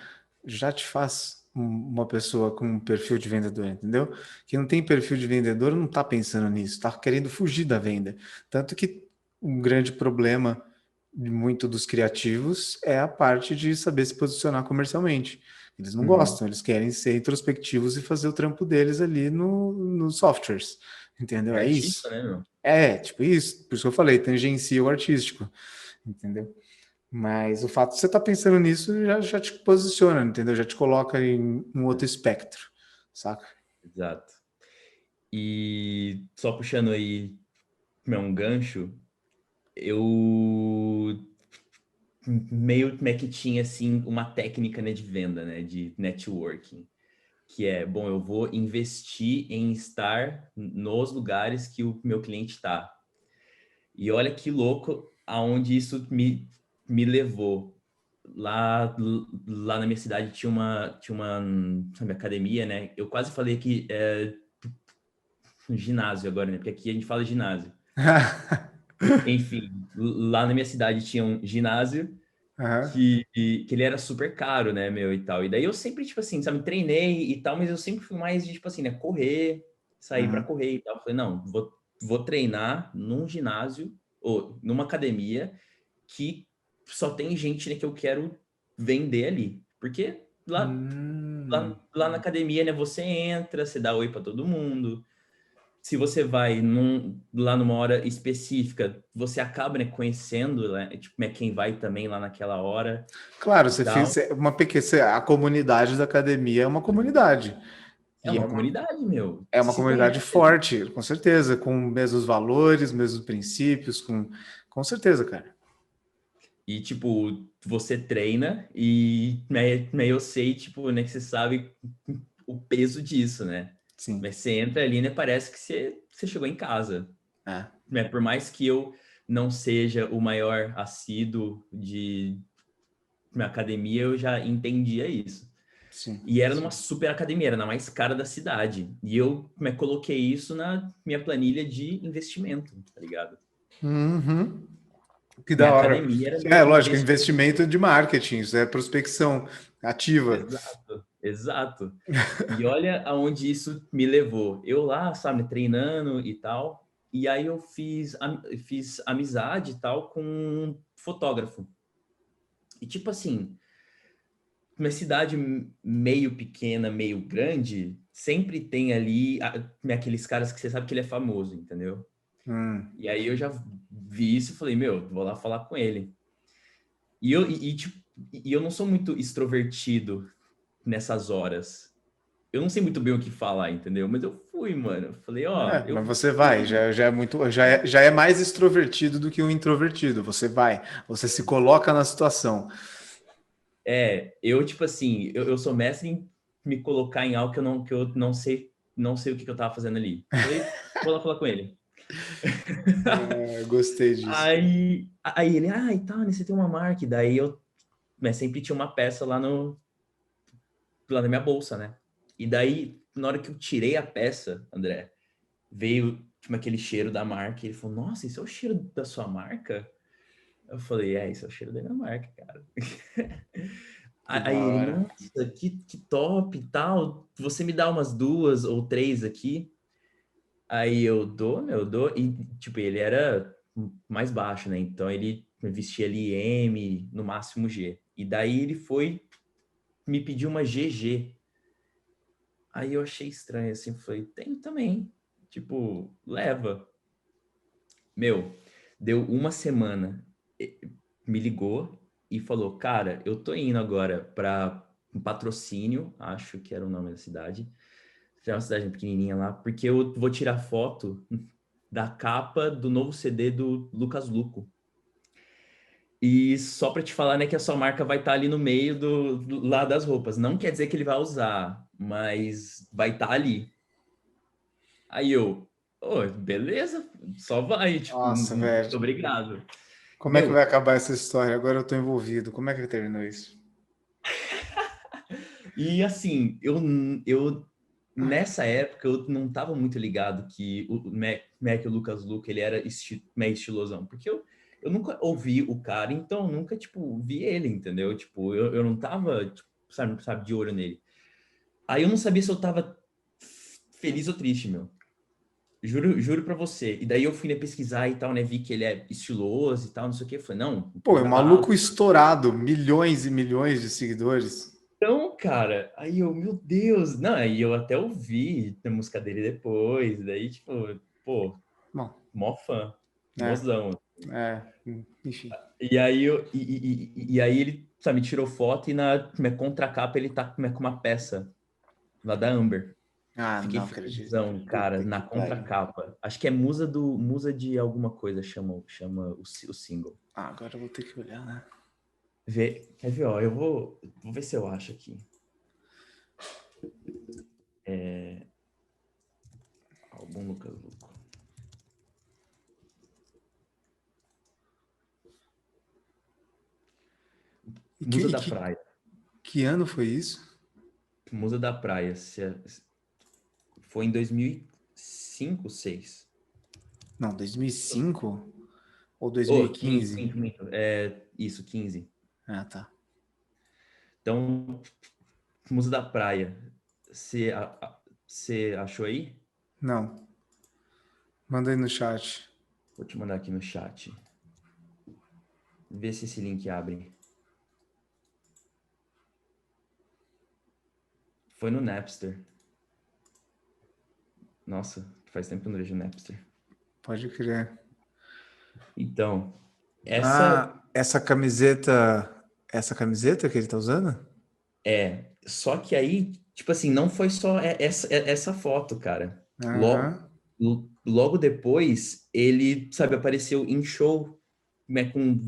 já te faz uma pessoa com um perfil de vendedor, entendeu? Quem não tem perfil de vendedor não está pensando nisso, está querendo fugir da venda. Tanto que um grande problema de muito dos criativos é a parte de saber se posicionar comercialmente. Eles não uhum. gostam, eles querem ser introspectivos e fazer o trampo deles ali nos softwares, entendeu? É É artista, isso. né, meu? É, tipo isso. Por isso que eu falei, tangencia o artístico, entendeu? Mas o fato de você estar pensando nisso já te posiciona, entendeu? Já te coloca em um outro espectro, saca? Exato. E só puxando aí um gancho, eu meio que tinha assim uma técnica, né, de venda, né, de networking, que é, bom, eu vou investir em estar nos lugares que o meu cliente está. E olha que louco aonde isso me levou. Lá na minha cidade tinha uma sabe, academia, né? Eu quase falei que um ginásio agora, né? Porque aqui a gente fala ginásio. Enfim, lá na minha cidade tinha um ginásio Aham, que ele era super caro, né, meu, e tal. E daí eu sempre, tipo assim, sabe, treinei e tal, mas eu sempre fui mais de, tipo assim, né, correr, sair para uhum. correr e tal. Eu falei, não, vou treinar num ginásio ou numa academia que só tem gente, né, que eu quero vender ali. Porque Hum. lá na academia, né, você entra, você dá oi para todo mundo. Se você vai lá numa hora específica, você acaba, né, conhecendo, né, tipo, né, quem vai também lá naquela hora Claro, e tal. uma pequena, a comunidade da academia é uma comunidade. É E uma comunidade, meu. é uma Se comunidade conhece. forte, com certeza, com mesmos valores, mesmos princípios, com certeza, cara. E, tipo, você treina e né, eu sei, tipo, né, que você sabe o peso disso, né? Sim. Mas você entra ali, né, parece que você chegou em casa. É, Né? Por mais que eu não seja o maior assíduo de minha academia, eu já entendia isso. sim. E era numa super academia, era na mais cara da cidade. E eu me coloquei isso na minha planilha de investimento, tá ligado? Uhum. Que da Minha hora. academia era É, meu lógico, investimento. investimento de marketing, isso é prospecção ativa. Exato, exato. E olha aonde isso me levou. Eu lá, sabe, treinando e tal. E aí eu fiz amizade e tal com um fotógrafo. E tipo assim, uma cidade meio pequena, meio grande, sempre tem ali aqueles caras que você sabe que ele é famoso, entendeu? Hum. E aí eu já vi isso e falei, meu, vou lá falar com ele. Tipo, e eu não sou muito extrovertido nessas horas. Eu não sei muito bem o que falar, entendeu? Mas eu fui, mano. Eu falei, ó, É, eu mas você vai, vi. já é muito, já é mais extrovertido do que um introvertido. Você vai, você se coloca na situação. Eu, tipo assim, eu sou mestre em me colocar em algo que eu não sei o que eu tava fazendo ali. Falei, vou lá falar com ele. É, gostei disso. Aí ele, e tal, né, você tem uma marca. E daí eu, mas sempre tinha uma peça lá na minha bolsa, né? E daí, na hora que eu tirei a peça, André, veio tipo, aquele cheiro da marca. E ele falou, nossa, isso é o cheiro da sua marca? Eu falei, isso é o cheiro da minha marca, cara. Que da Aí ele, hora. nossa, que top e tal. Você me dá umas 2 ou 3 aqui. Aí eu dou. E, tipo, ele era mais baixo, né? Então ele vestia ali M, no máximo G. E daí ele foi me pedir uma GG. Aí eu achei estranho, assim, falei, tem também. Tipo, leva. Meu, deu uma semana, me ligou e falou, cara, eu tô indo agora para um Patrocínio, acho que era o nome da cidade. É uma cidade pequenininha lá, porque eu vou tirar foto da capa do novo CD do Lucas Luco. E só para te falar, né, que a sua marca vai estar ali no meio lá das roupas. Não quer dizer que ele vai usar, mas vai estar ali. Aí eu, beleza, só vai, tipo, Nossa, muito velho. obrigado. Como é que vai Meu, acabar essa história? Agora eu tô envolvido. Como é que terminou isso? e assim, eu nessa época eu não tava muito ligado que o Mac e o Lucas Luke, ele era meio estilosão, porque eu nunca ouvi o cara, então eu nunca, tipo, vi ele, entendeu? Tipo, eu não tava, tipo, sabe, de olho nele. Aí eu não sabia se eu tava feliz ou triste, meu. Juro pra você. E daí eu fui, né, pesquisar e tal, né? Vi que ele é estiloso e tal, não sei o quê. Eu falei, não, o Pô, é um programa tá maluco alto. estourado, milhões e milhões de seguidores. Então, cara, aí eu, meu Deus. Não, aí eu até ouvi a música dele depois. Daí, tipo, pô, Bom, mó fã, é, mozão. enfim. E aí ele, sabe, tirou foto e na minha contracapa ele tá com uma peça lá da Amber. Ah, Fiquei não acredito. felizão, cara, Puta na que pariu. contracapa. Acho que é Musa de alguma coisa, chama o single. Ah, agora eu vou ter que olhar, né? Quer ver, ó, eu vou ver se eu acho aqui. Álbum Lucas Luco. E que, Musa e da que, Praia. que ano foi isso? Musa da Praia. Foi em 2005, 2006. Não, 2005 ou Oh, minto, 2015? minto, minto. Isso, 15. Ah, tá. Então, Musa da Praia. Você achou aí? Não, manda aí no chat. Vou te mandar aqui no chat. Vê se esse link abre. Foi no Napster. Nossa, faz tempo que eu não vejo o Napster. Pode crer. Então, essa Ah, essa camiseta que ele tá usando? só que aí, tipo assim, não foi só essa foto, cara. Aham. Logo depois, ele, sabe, apareceu em show, né, com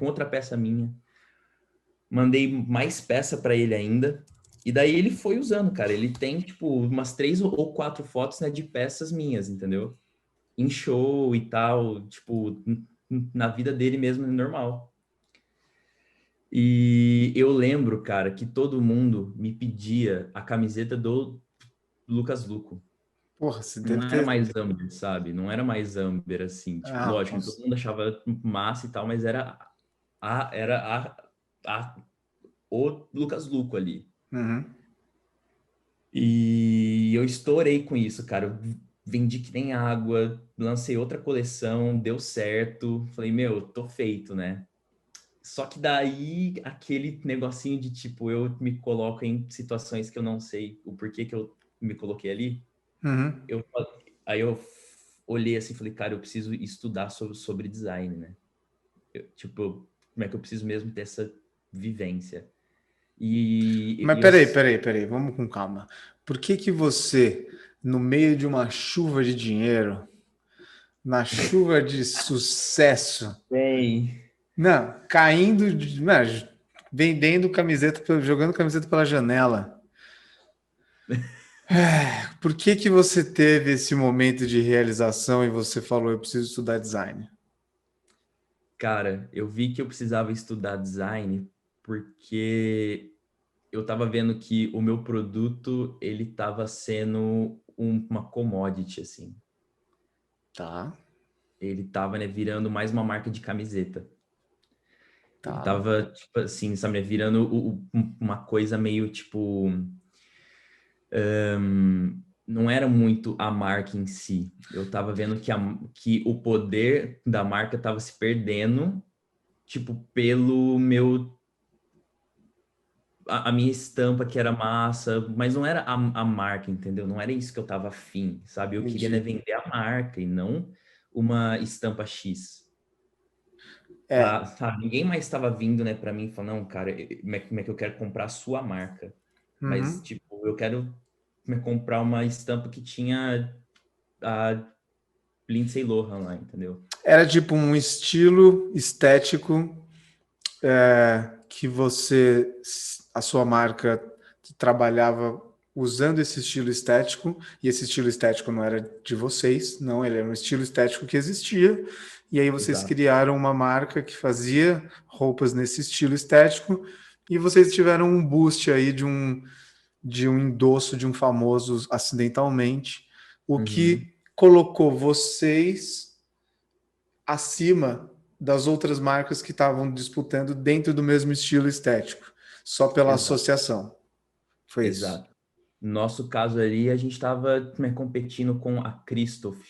outra peça minha. Mandei mais peça para ele ainda. E daí ele foi usando, cara. Ele tem, tipo, umas 3 ou 4 fotos, né, de peças minhas, entendeu? Em show e tal, tipo, na vida dele mesmo, normal. E eu lembro, cara, que todo mundo me pedia a camiseta do Lucas Luco. Porra, você Não deve era ter. mais Amber, sabe? Não era mais Amber, assim. Tipo, Ah, lógico, todo mundo achava massa e tal, mas era o Lucas Luco ali. Uhum. E eu estourei com isso, cara. Eu vendi que nem água, lancei outra coleção, deu certo. Falei, meu, tô feito, né? Só que daí, aquele negocinho de tipo, eu me coloco em situações que eu não sei o porquê que eu me coloquei ali. Uhum. Eu, aí eu olhei assim e falei, cara, eu preciso estudar sobre design, né? Tipo, como é que eu preciso mesmo ter essa vivência? Mas E eu, peraí, vamos com calma. Por que que você, no meio de uma chuva de dinheiro, na chuva de sucesso, bem, não, caindo, não, vendendo camiseta, jogando camiseta pela janela, por que que você teve esse momento de realização e você falou, eu preciso estudar design? cara, eu vi que eu precisava estudar design porque eu tava vendo que o meu produto, ele tava sendo uma commodity, assim. Tá, Ele tava, né, virando mais uma marca de camiseta. Ele tá. tava, tipo assim, sabe, né, virando uma coisa meio, tipo... não era muito a marca em si. Eu tava vendo que o poder da marca tava se perdendo, tipo, pelo meu... A minha estampa que era massa, mas não era a marca, entendeu? Não era isso que eu tava afim, sabe? Eu queria, né, Entendi. vender a marca e não uma estampa X. É, Tá, ninguém mais estava vindo, né, para mim, falando, não, cara, como é que eu quero comprar a sua marca? Mas, uhum. tipo, eu quero comprar uma estampa que tinha a Lindsay Lohan lá, entendeu? Era tipo um estilo estético que você, a sua marca trabalhava usando esse estilo estético, e esse estilo estético não era de vocês, não, ele era um estilo estético que existia, e aí vocês Exato. criaram uma marca que fazia roupas nesse estilo estético, e vocês tiveram um boost aí de um endosso de um famoso acidentalmente, o Uhum. que colocou vocês acima das outras marcas que estavam disputando dentro do mesmo estilo estético, só pela Exato, associação. Foi isso. exato. Nosso caso ali, a gente estava, né, competindo com a Christoph.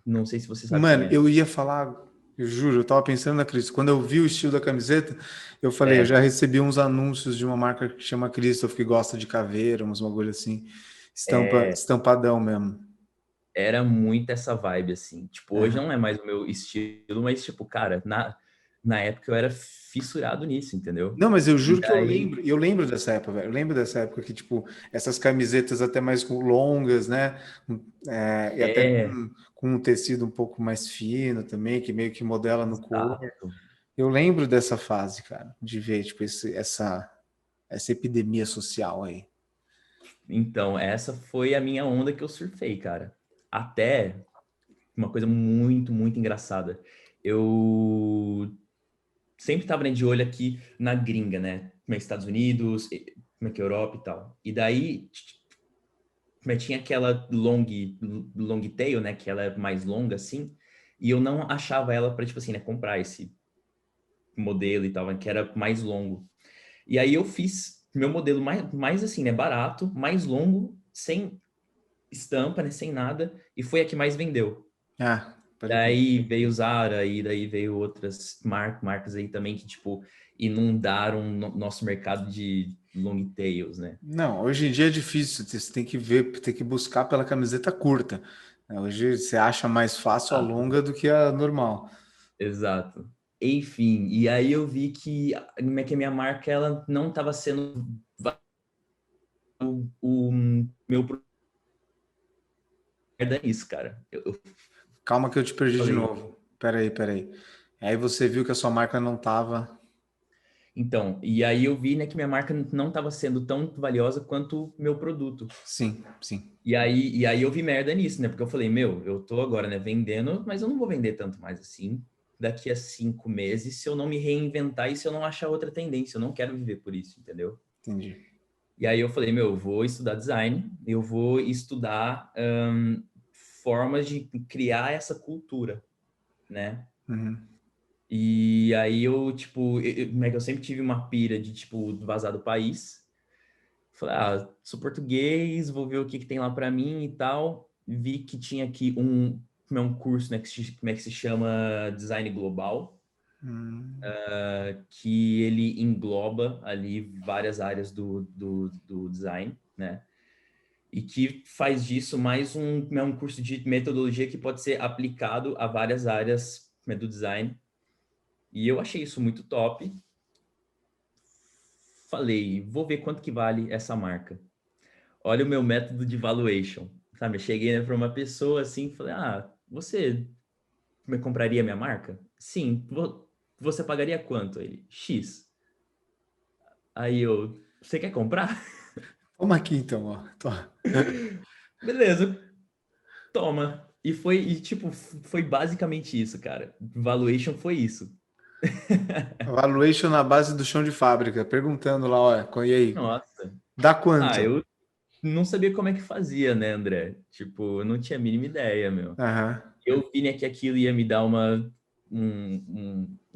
Não sei se você sabe quem Mano, é. eu ia falar, eu juro, eu tava pensando na Cris. Quando eu vi o estilo da camiseta, eu falei, eu já É, recebi uns anúncios de uma marca que chama Christoph, que gosta de caveira, uns bagulho assim, é, estampadão mesmo. era muito essa vibe, assim. Tipo, hoje É. não é mais o meu estilo, mas, tipo, cara, na época eu era fissurado nisso, entendeu? Não, mas eu E juro que daí, eu lembro dessa época, velho. Eu lembro dessa época que, tipo, essas camisetas até mais longas, né? E até é, com um tecido um pouco mais fino também, que meio que modela no corpo. exato. Eu lembro dessa fase, cara, de ver, tipo, essa epidemia social aí. Então, essa foi a minha onda que eu surfei, cara. Até uma coisa muito, muito engraçada. Eu sempre tava, né, de olho aqui na gringa, né? Como é que Estados Unidos, como é que Europa e tal. E daí, tinha aquela long tail, né? Que ela é mais longa, assim. E eu não achava ela para, tipo assim, né? Comprar esse modelo e tal, né, que era mais longo. E aí eu fiz meu modelo mais assim, né? Barato, mais longo, sem estampa, né? Sem nada. E foi a que mais vendeu. Ah, pode crer. Daí veio Zara, e daí veio outras marcas aí também que, tipo, inundaram nosso mercado long tails, né? Não, hoje em dia é difícil, você tem que ver, tem que buscar pela camiseta curta. Hoje você acha mais fácil a Ah, longa do que a normal. exato. Enfim, e aí eu vi que a minha marca ela não estava sendo o meu merda nisso, cara. Eu Calma que eu te perdi de falei, novo. Peraí. Aí você viu que a sua marca não estava. então, e aí eu vi, né, que minha marca não estava sendo tão valiosa quanto o meu produto. Sim, sim. E aí eu vi merda nisso, né? Porque eu falei, meu, eu tô agora, né, vendendo, mas eu não vou vender tanto mais assim daqui a 5 meses se eu não me reinventar e se eu não achar outra tendência. Eu não quero viver por isso, entendeu? Entendi. E aí eu falei, meu, eu vou estudar design, eu vou estudar formas de criar essa cultura, né? Uhum. E aí eu, tipo, como é que eu sempre tive uma pira de, tipo, vazar do país. Falei, sou português, vou ver o que tem lá para mim e tal. Vi que tinha aqui um curso, né, como é que se chama Design Global, Hum. que ele engloba ali várias áreas do design, né? E que faz disso mais um curso de metodologia que pode ser aplicado a várias áreas, né, do design. E eu achei isso muito top. Falei, vou ver quanto que vale essa marca. Olha o meu método de valuation, sabe? Eu cheguei, né, para uma pessoa assim, falei, você me compraria minha marca? Sim. Você pagaria quanto? Ele, X. Aí eu, você quer comprar? Toma aqui então, ó. Beleza, toma. Tipo, foi basicamente isso, cara. Valuation foi isso. Valuation na base do chão de fábrica, perguntando lá, olha, e aí? Nossa. Dá quanto? Eu não sabia como é que fazia, né, André? Tipo, eu não tinha a mínima ideia, meu. Aham. Eu vi, né, que aquilo ia me dar um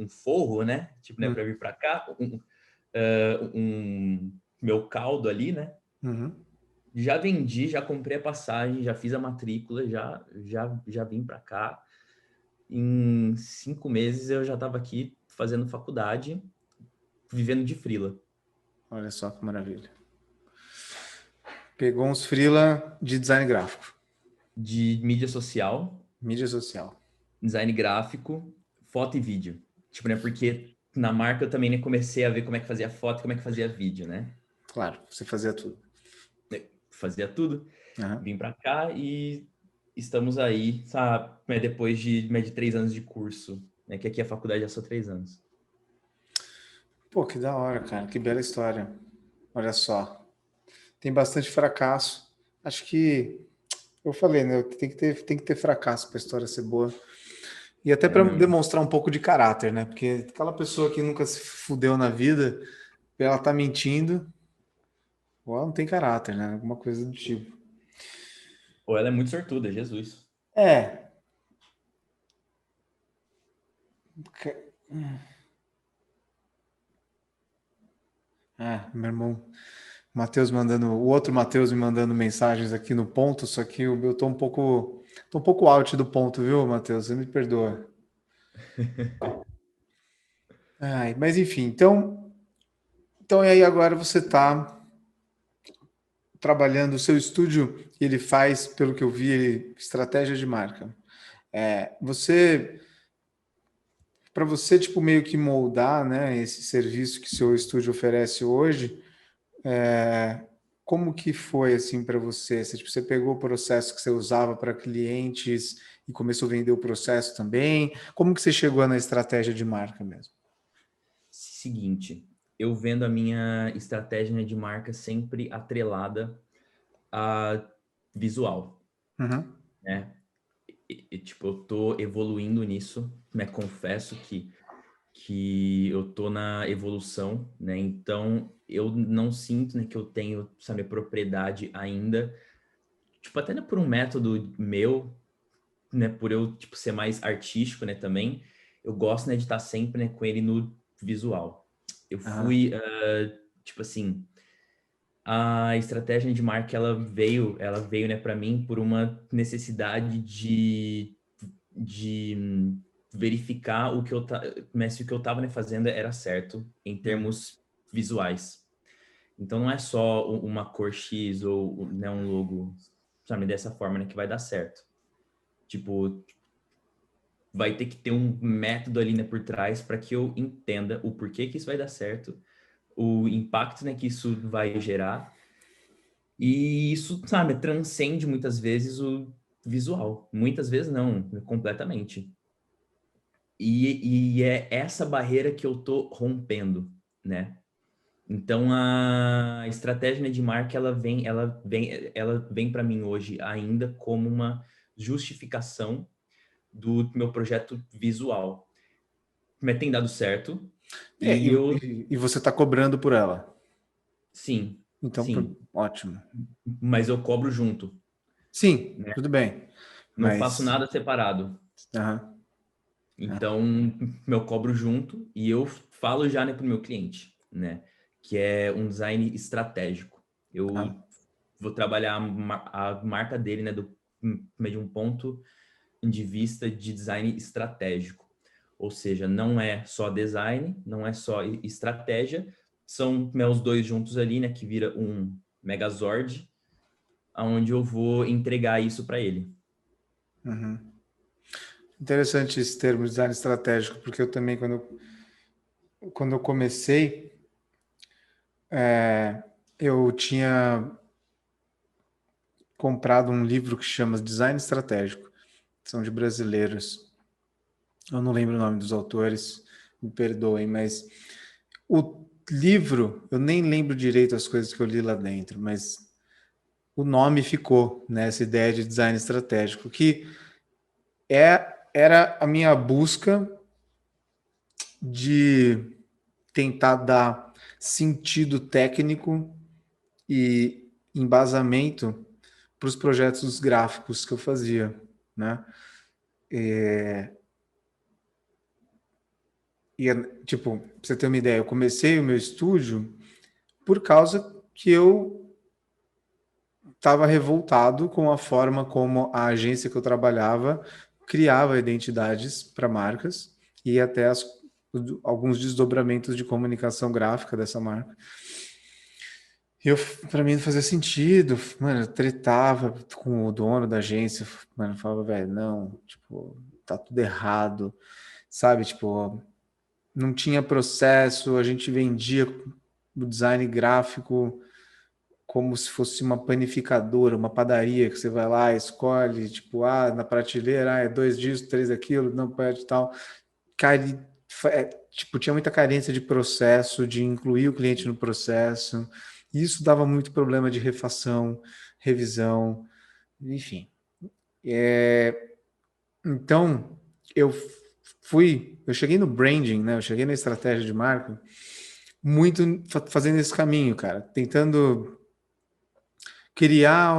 forro, né? Tipo, né, para vir para cá, meu caldo ali, né? Uhum. Já vendi, já comprei a passagem, já fiz a matrícula, já vim para cá. Em 5 meses eu já estava aqui fazendo faculdade, vivendo de freela. Olha só que maravilha. Pegou uns freela de design gráfico, De mídia social, mídia social. design gráfico, foto e vídeo. Tipo, né? Porque na marca eu também, né, comecei a ver como é que fazia foto, como é que fazia vídeo, né? Claro, você fazia tudo. Fazia tudo. Aham. Vim para cá e estamos aí, sabe? Né, depois de 3 anos de curso, né? Que aqui a faculdade é só 3 anos. Pô, que da hora, cara. Que bela história. Olha só. Tem bastante fracasso. Acho que eu falei, né? Tem que ter fracasso para a história ser boa. E até É, para meu. demonstrar um pouco de caráter, né? Porque aquela pessoa que nunca se fudeu na vida, ela tá mentindo, ou ela não tem caráter, né? Alguma coisa do tipo. Ou ela é muito sortuda, Jesus. É. Meu irmão, o outro Matheus me mandando mensagens aqui no ponto, só que eu tô um pouco out do ponto, viu, Matheus? Você me perdoa. Mas enfim, então e aí agora você está trabalhando o seu estúdio, ele faz, pelo que eu vi, estratégia de marca. Você, para você tipo meio que moldar, né, esse serviço que seu estúdio oferece hoje, como que foi assim para você? Você pegou o processo que você usava para clientes e começou a vender o processo também? Como que você chegou na estratégia de marca mesmo? Seguinte, eu vendo a minha estratégia, né, de marca sempre atrelada a visual, Uhum. né? Tipo, eu tô evoluindo nisso, né? Confesso que eu tô na evolução, né? Então, eu não sinto, né, que eu tenho, sabe, propriedade ainda, tipo, até né, por um método meu, né, por eu, tipo, ser mais artístico, né, também, eu gosto, né, de estar sempre, né, com ele no visual. Eu Aham. fui, tipo assim, a estratégia de marca, ela veio, né, para mim por uma necessidade de verificar se o que eu tava, né, fazendo era certo em Uhum. termos visuais. Então não é só uma cor X ou, né, um logo, sabe, dessa forma, né, que vai dar certo. Tipo, vai ter que ter um método ali, né, por trás para que eu entenda o porquê que isso vai dar certo, o impacto, né, que isso vai gerar. E isso, sabe, transcende muitas vezes o visual. Muitas vezes não, completamente. E é essa barreira que eu tô rompendo, né? Então a estratégia, né, de marca ela vem para mim hoje ainda como uma justificação do meu projeto visual. Mas tem dado certo É, e eu e você está cobrando por ela. sim, Então, sim, ótimo. mas eu cobro junto, Sim, né? tudo bem. Não faço Mas, nada separado. aham, Então, eu cobro junto e eu falo já, né, para o meu cliente, né? Que é um design estratégico. Eu aham. vou trabalhar a marca dele, né, de um ponto de vista de design estratégico. Ou seja, não é só design, não é só estratégia, são, né, os dois juntos ali, né, que vira um Megazord, aonde eu vou entregar isso para ele. Uhum. Interessante esse termo, design estratégico, porque eu também, quando eu comecei, eu tinha comprado um livro que chama Design Estratégico. São de brasileiros. Eu não lembro o nome dos autores, me perdoem, mas o livro, eu nem lembro direito as coisas que eu li lá dentro, mas o nome ficou, né? Essa ideia de design estratégico, que era a minha busca de tentar dar sentido técnico e embasamento para os projetos gráficos que eu fazia, né? E, tipo, pra você ter uma ideia, eu comecei o meu estúdio por causa que eu estava revoltado com a forma como a agência que eu trabalhava criava identidades para marcas e até alguns desdobramentos de comunicação gráfica dessa marca. E eu, para mim não fazia sentido, mano, eu tretava com o dono da agência, mano, eu falava, velho, não, tipo, tá tudo errado, sabe, tipo, não tinha processo, a gente vendia o design gráfico como se fosse uma panificadora, uma padaria, que você vai lá, escolhe, tipo, na prateleira, é 2 disso, 3 aquilo, não pode tal. Cari, tipo, tinha muita carência de processo, de incluir o cliente no processo. Isso dava muito problema de refação, revisão, enfim. Então, eu eu cheguei no branding, né? Eu cheguei na estratégia de marca muito fazendo esse caminho, cara, tentando criar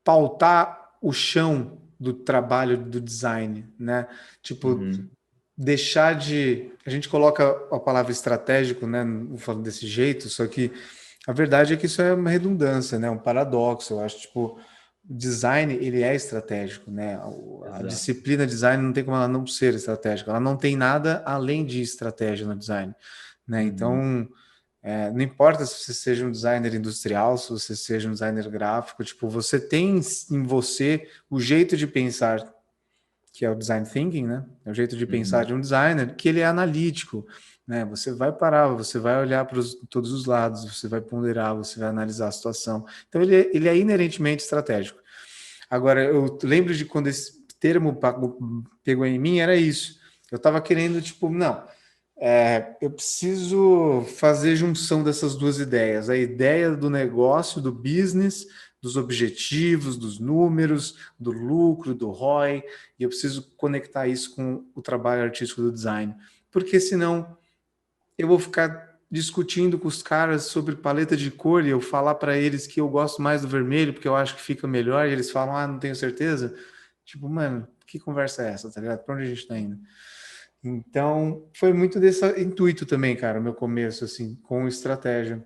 pautar o chão do trabalho do design, né? Tipo, Uhum. deixar de. A gente coloca a palavra estratégico, né? Não falando desse jeito, só que a verdade é que isso é uma redundância, né? Um paradoxo. Eu acho, tipo, o design, ele é estratégico, né? A Exato. disciplina design não tem como ela não ser estratégica. Ela não tem nada além de estratégia no design, né? Uhum. Então, não importa se você seja um designer industrial, se você seja um designer gráfico, tipo, você tem em você o jeito de pensar, que é o design thinking, né? É o jeito de pensar Uhum. de um designer, que ele é analítico, né? Você vai parar, você vai olhar para todos os lados, você vai ponderar, você vai analisar a situação. Então, ele é inerentemente estratégico. Agora, eu lembro de quando esse termo pegou em mim, era isso. Eu estava querendo, tipo, não, eu preciso fazer junção dessas duas ideias. A ideia do negócio, do business, dos objetivos, dos números, do lucro, do ROI, e eu preciso conectar isso com o trabalho artístico do design. Porque senão eu vou ficar discutindo com os caras sobre paleta de cor e eu falar para eles que eu gosto mais do vermelho porque eu acho que fica melhor e eles falam, não tenho certeza. Tipo, mano, que conversa é essa, tá ligado? Pra onde a gente tá indo? Então, foi muito desse intuito também, cara, o meu começo, assim, com estratégia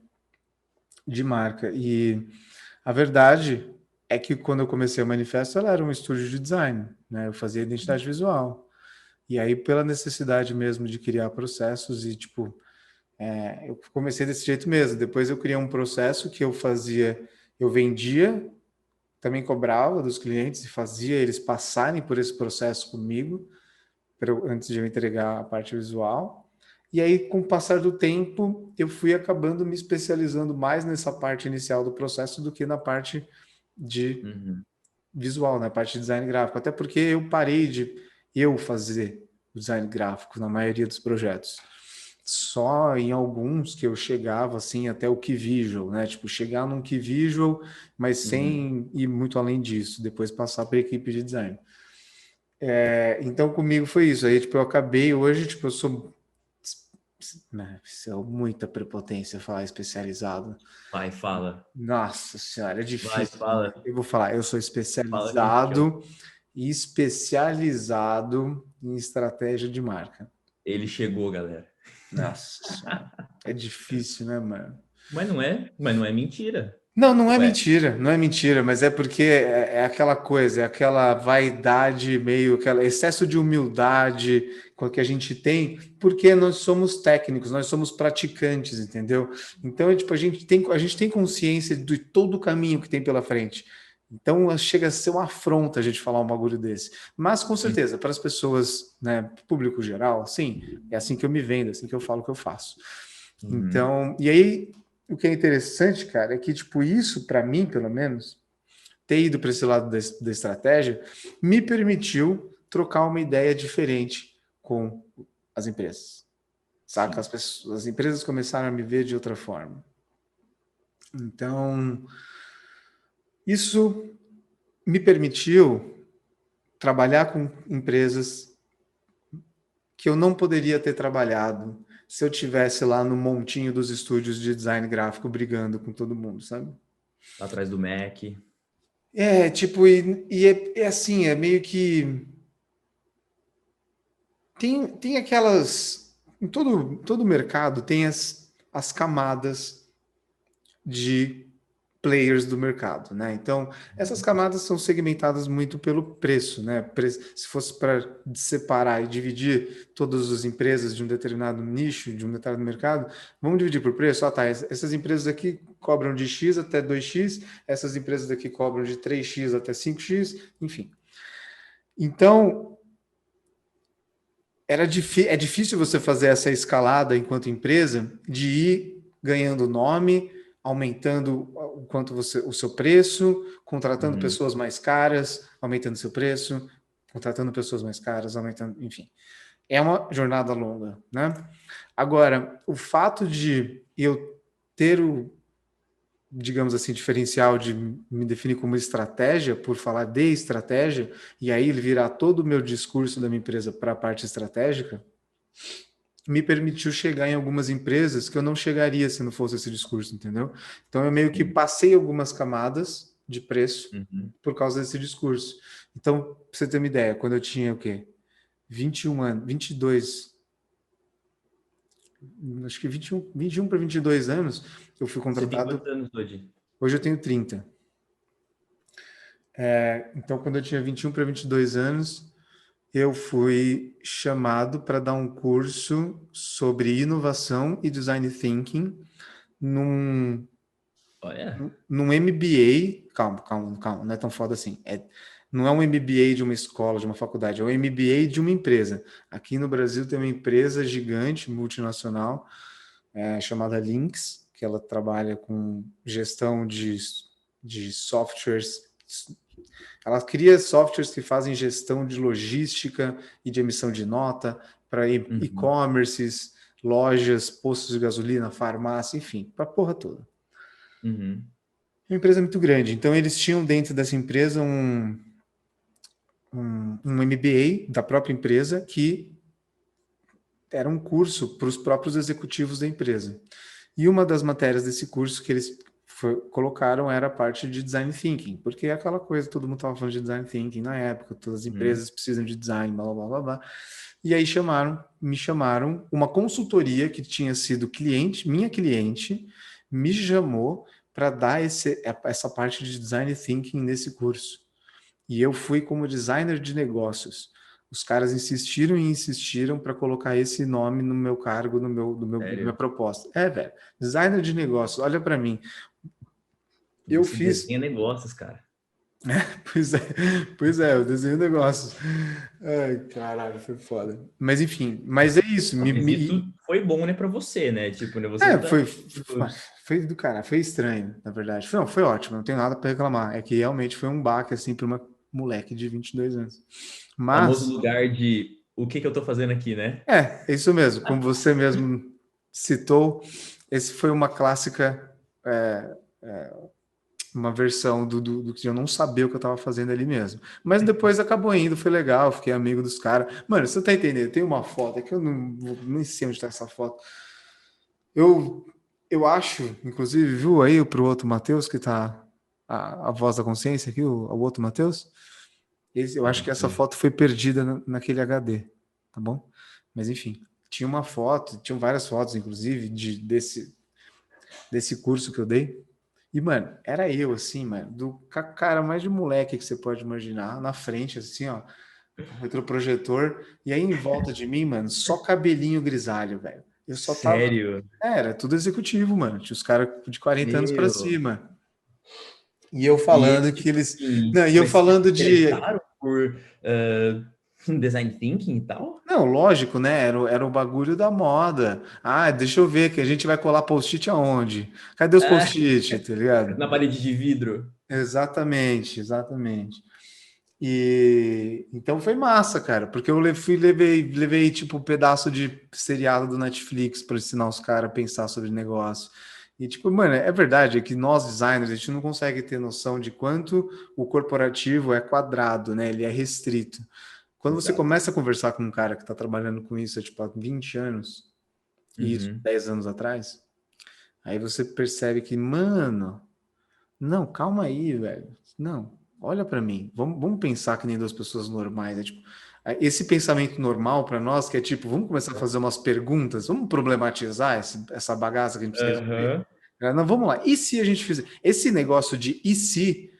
de marca. E a verdade é que quando eu comecei o Manifesto, ela era um estúdio de design, né? Eu fazia identidade visual. E aí, pela necessidade mesmo de criar processos e, tipo, Eu comecei desse jeito mesmo. Depois eu criei um processo que eu vendia, também cobrava dos clientes e fazia eles passarem por esse processo comigo, antes de eu entregar a parte visual. E aí, com o passar do tempo, eu fui acabando me especializando mais nessa parte inicial do processo do que na parte de Uhum. visual, na parte de design gráfico. Até porque eu parei de eu fazer o design gráfico na maioria dos projetos. Só em alguns que eu chegava assim até o Key Visual, né? Tipo, chegar num Key Visual, mas Uhum. sem ir muito além disso, depois passar para a equipe de design. Então comigo foi isso. Aí, tipo, eu acabei hoje, tipo, eu sou, né, isso é muita prepotência falar especializado. Vai, fala. Nossa senhora, é Vai, difícil, né? fala. Eu vou falar, eu sou Fala que eu... especializado em estratégia de marca. Ele chegou, galera. Nossa senhora, é difícil, né, mano? Mas não é mentira. Não, não é Ué. mentira, não é mentira, mas é porque é aquela coisa, é aquela vaidade meio, aquele excesso de humildade com que a gente tem, porque nós somos técnicos, nós somos praticantes, entendeu? Então, tipo, a gente tem consciência de todo o caminho que tem pela frente. Então, chega a ser uma afronta a gente falar um bagulho desse. Mas, com certeza, para as pessoas, né, público geral, sim, é assim que eu me vendo, é assim que eu falo que eu faço. Uhum. Então, e aí o que é interessante, cara, é que, tipo, isso, para mim, pelo menos, ter ido para esse lado da estratégia, me permitiu trocar uma ideia diferente com as empresas. Saca? Sim. As empresas começaram a me ver de outra forma. Então, isso me permitiu trabalhar com empresas que eu não poderia ter trabalhado se eu tivesse lá no montinho dos estúdios de design gráfico brigando com todo mundo, sabe? Atrás do Mac. Tipo, é assim, é meio que. Tem aquelas. Em todo mercado tem as camadas de players do mercado, né? Então, essas camadas são segmentadas muito pelo preço, né? Se fosse para separar e dividir todas as empresas de um determinado nicho, de um determinado mercado, vamos dividir por preço? Ah, tá. Essas empresas aqui cobram de X até 2X, essas empresas aqui cobram de 3X até 5X, enfim. Então, é difícil você fazer essa escalada enquanto empresa de ir ganhando nome, aumentando o quanto o seu preço, contratando Uhum. pessoas mais caras, aumentando seu preço, contratando pessoas mais caras, aumentando, enfim. É uma jornada longa, né? Agora, o fato de eu ter digamos assim, diferencial de me definir como estratégia, por falar de estratégia, e aí ele virar todo o meu discurso da minha empresa para a parte estratégica, me permitiu chegar em algumas empresas que eu não chegaria se não fosse esse discurso, entendeu? Então eu meio que Sim. passei algumas camadas de preço Uhum. por causa desse discurso. Então, pra você ter uma ideia, quando eu tinha o quê? 21 anos, 22, acho que 21 para 22 anos, eu fui Você tem contratado. quantos anos hoje? Hoje eu tenho 30. Então, quando eu tinha 21 para 22 anos, eu fui chamado para dar um curso sobre inovação e design thinking num, Olha. num MBA. Calma, não é tão foda assim. Não é um MBA de uma escola, de uma faculdade, é um MBA de uma empresa. Aqui no Brasil tem uma empresa gigante, multinacional, chamada Lynx, que ela trabalha com gestão de softwares. Ela cria softwares que fazem gestão de logística e de emissão de nota para Uhum. e-commerces, lojas, postos de gasolina, farmácia, enfim, para a porra toda. Uhum. É uma empresa muito grande. Então, eles tinham dentro dessa empresa um MBA da própria empresa que era um curso para os próprios executivos da empresa. E uma das matérias desse curso que eles colocaram era a parte de design thinking, porque é aquela coisa, todo mundo estava falando de design thinking na época, todas as Uhum. empresas precisam de design, blá, blá, blá, blá. E aí me chamaram, uma consultoria que tinha sido cliente, minha cliente, me chamou para dar essa parte de design thinking nesse curso. E eu fui como designer de negócios. Os caras insistiram e insistiram para colocar esse nome no meu cargo, na minha Sério? proposta. Velho, designer de negócios, olha para mim. Eu Você fiz. desenha negócios, cara. Pois é, pois é, eu desenho negócios. Ai, caralho, foi foda. Mas enfim, mas é isso. Mas isso foi bom, né, pra você, né? Tipo, né, você tá, Foi, tipo, foi do cara, foi estranho, na verdade. Não, foi ótimo, não tenho nada para reclamar. É que realmente foi um baque, assim, para uma moleque de 22 anos. famoso Mas, lugar de o que que eu tô fazendo aqui, né? é isso mesmo. Como você mesmo citou, esse foi uma clássica, é, uma versão do que eu não sabia o que eu estava fazendo ali mesmo. Mas depois acabou indo, foi legal, fiquei amigo dos caras. Mano, você tá entendendo? Tem uma foto, é que eu nem sei onde está essa foto. Eu, eu acho, inclusive, viu aí pro outro Matheus, que tá a voz da consciência aqui, o outro Matheus? Eu acho que essa Uhum. foto foi perdida naquele HD, tá bom? Mas enfim, tinha uma foto, tinham várias fotos, inclusive, desse curso que eu dei. E, mano, era eu, assim, mano, do cara mais de moleque que você pode imaginar, na frente, assim, ó, com retroprojetor, e aí em volta de mim, mano, só cabelinho grisalho, velho. Eu só tava. Sério? Era tudo executivo, mano. Tinha os caras de 40 anos pra Meu. cima. E eu E eles, falando que tipo eles. assim, Não, e eu mas se falando de. interessaram por design thinking e tal? Não, lógico, né? Era o bagulho da moda. Ah, deixa eu ver que a gente vai colar post-it aonde? Cadê os Ah, post-it, tá ligado? na parede de vidro. Exatamente, exatamente. E então foi massa, cara, porque eu levei tipo um pedaço de seriado do Netflix para ensinar os caras a pensar sobre negócio. E tipo, mano, é verdade, é que nós designers a gente não consegue ter noção de quanto o corporativo é quadrado, né? Ele é restrito. Quando você Exato. começa a conversar com um cara que está trabalhando com isso tipo, há 20 anos, e isso Uhum. 10 anos atrás, aí você percebe que, mano, não, calma aí, velho. Não, olha para mim. Vamos pensar que nem duas pessoas normais. É tipo, esse pensamento normal para nós, que é tipo, vamos começar a fazer umas perguntas, vamos problematizar essa bagaça que a gente precisa resolver. Aham. Não, vamos lá. E se a gente fizer? Esse negócio de e se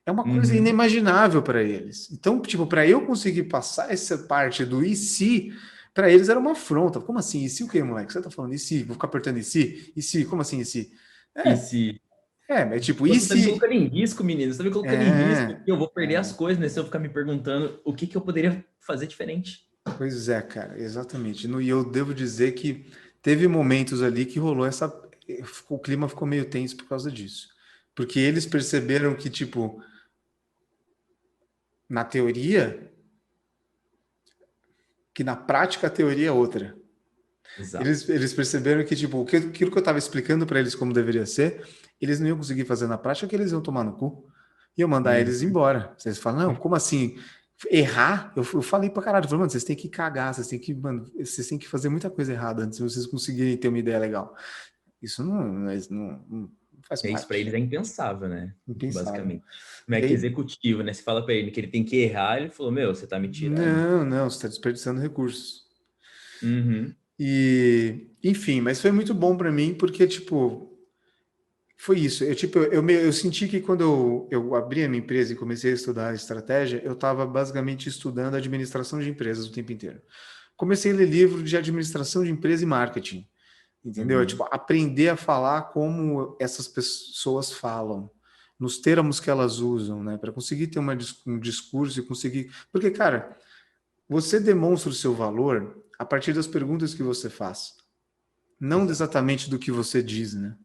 é uma coisa Uhum. inimaginável para eles. Então, tipo, para eu conseguir passar essa parte do e se, para eles era uma afronta. Como assim? E se o quê, moleque? Você tá falando e se? Vou ficar apertando e se? E se? Como assim e se? E É, se mas tipo, e você tá me se? colocando em risco, menino? Você tá me colocando em risco É, aqui. Eu vou perder as é. coisas, né? Se eu ficar me perguntando o que que eu poderia fazer diferente. Pois é, cara, exatamente. E eu devo dizer que teve momentos ali que rolou essa. O clima ficou meio tenso por causa disso. Porque eles perceberam que, tipo, na teoria, que na prática a teoria é outra. Exato. Eles perceberam que, tipo, aquilo que eu estava explicando para eles como deveria ser, eles não iam conseguir fazer na prática, que eles iam tomar no cu. Iam mandar eles Uhum. embora. Vocês falam, não, como assim? Errar? Eu falei pra caralho, eu falei, mano, vocês têm que cagar, vocês têm que, mano, vocês têm que fazer muita coisa errada antes de vocês conseguirem ter uma ideia legal. Isso não faz É isso para parte. eles é impensável, né? Impensável. Basicamente. Como é E que aí, executivo, né? Você fala para ele que ele tem que errar, ele falou: Meu, você tá me tirando. não, você está desperdiçando recursos. Uhum. E, enfim, mas foi muito bom para mim, porque, tipo, foi isso. Eu senti que quando eu abri a minha empresa e comecei a estudar estratégia, eu estava basicamente estudando administração de empresas o tempo inteiro. Comecei a ler livro de administração de empresa e marketing, entendeu? É, tipo, Uhum. aprender a falar como essas pessoas falam, nos termos que elas usam, né? Para conseguir ter um discurso e conseguir. Porque, cara, você demonstra o seu valor a partir das perguntas que você faz, não Exato. exatamente do que você diz, né?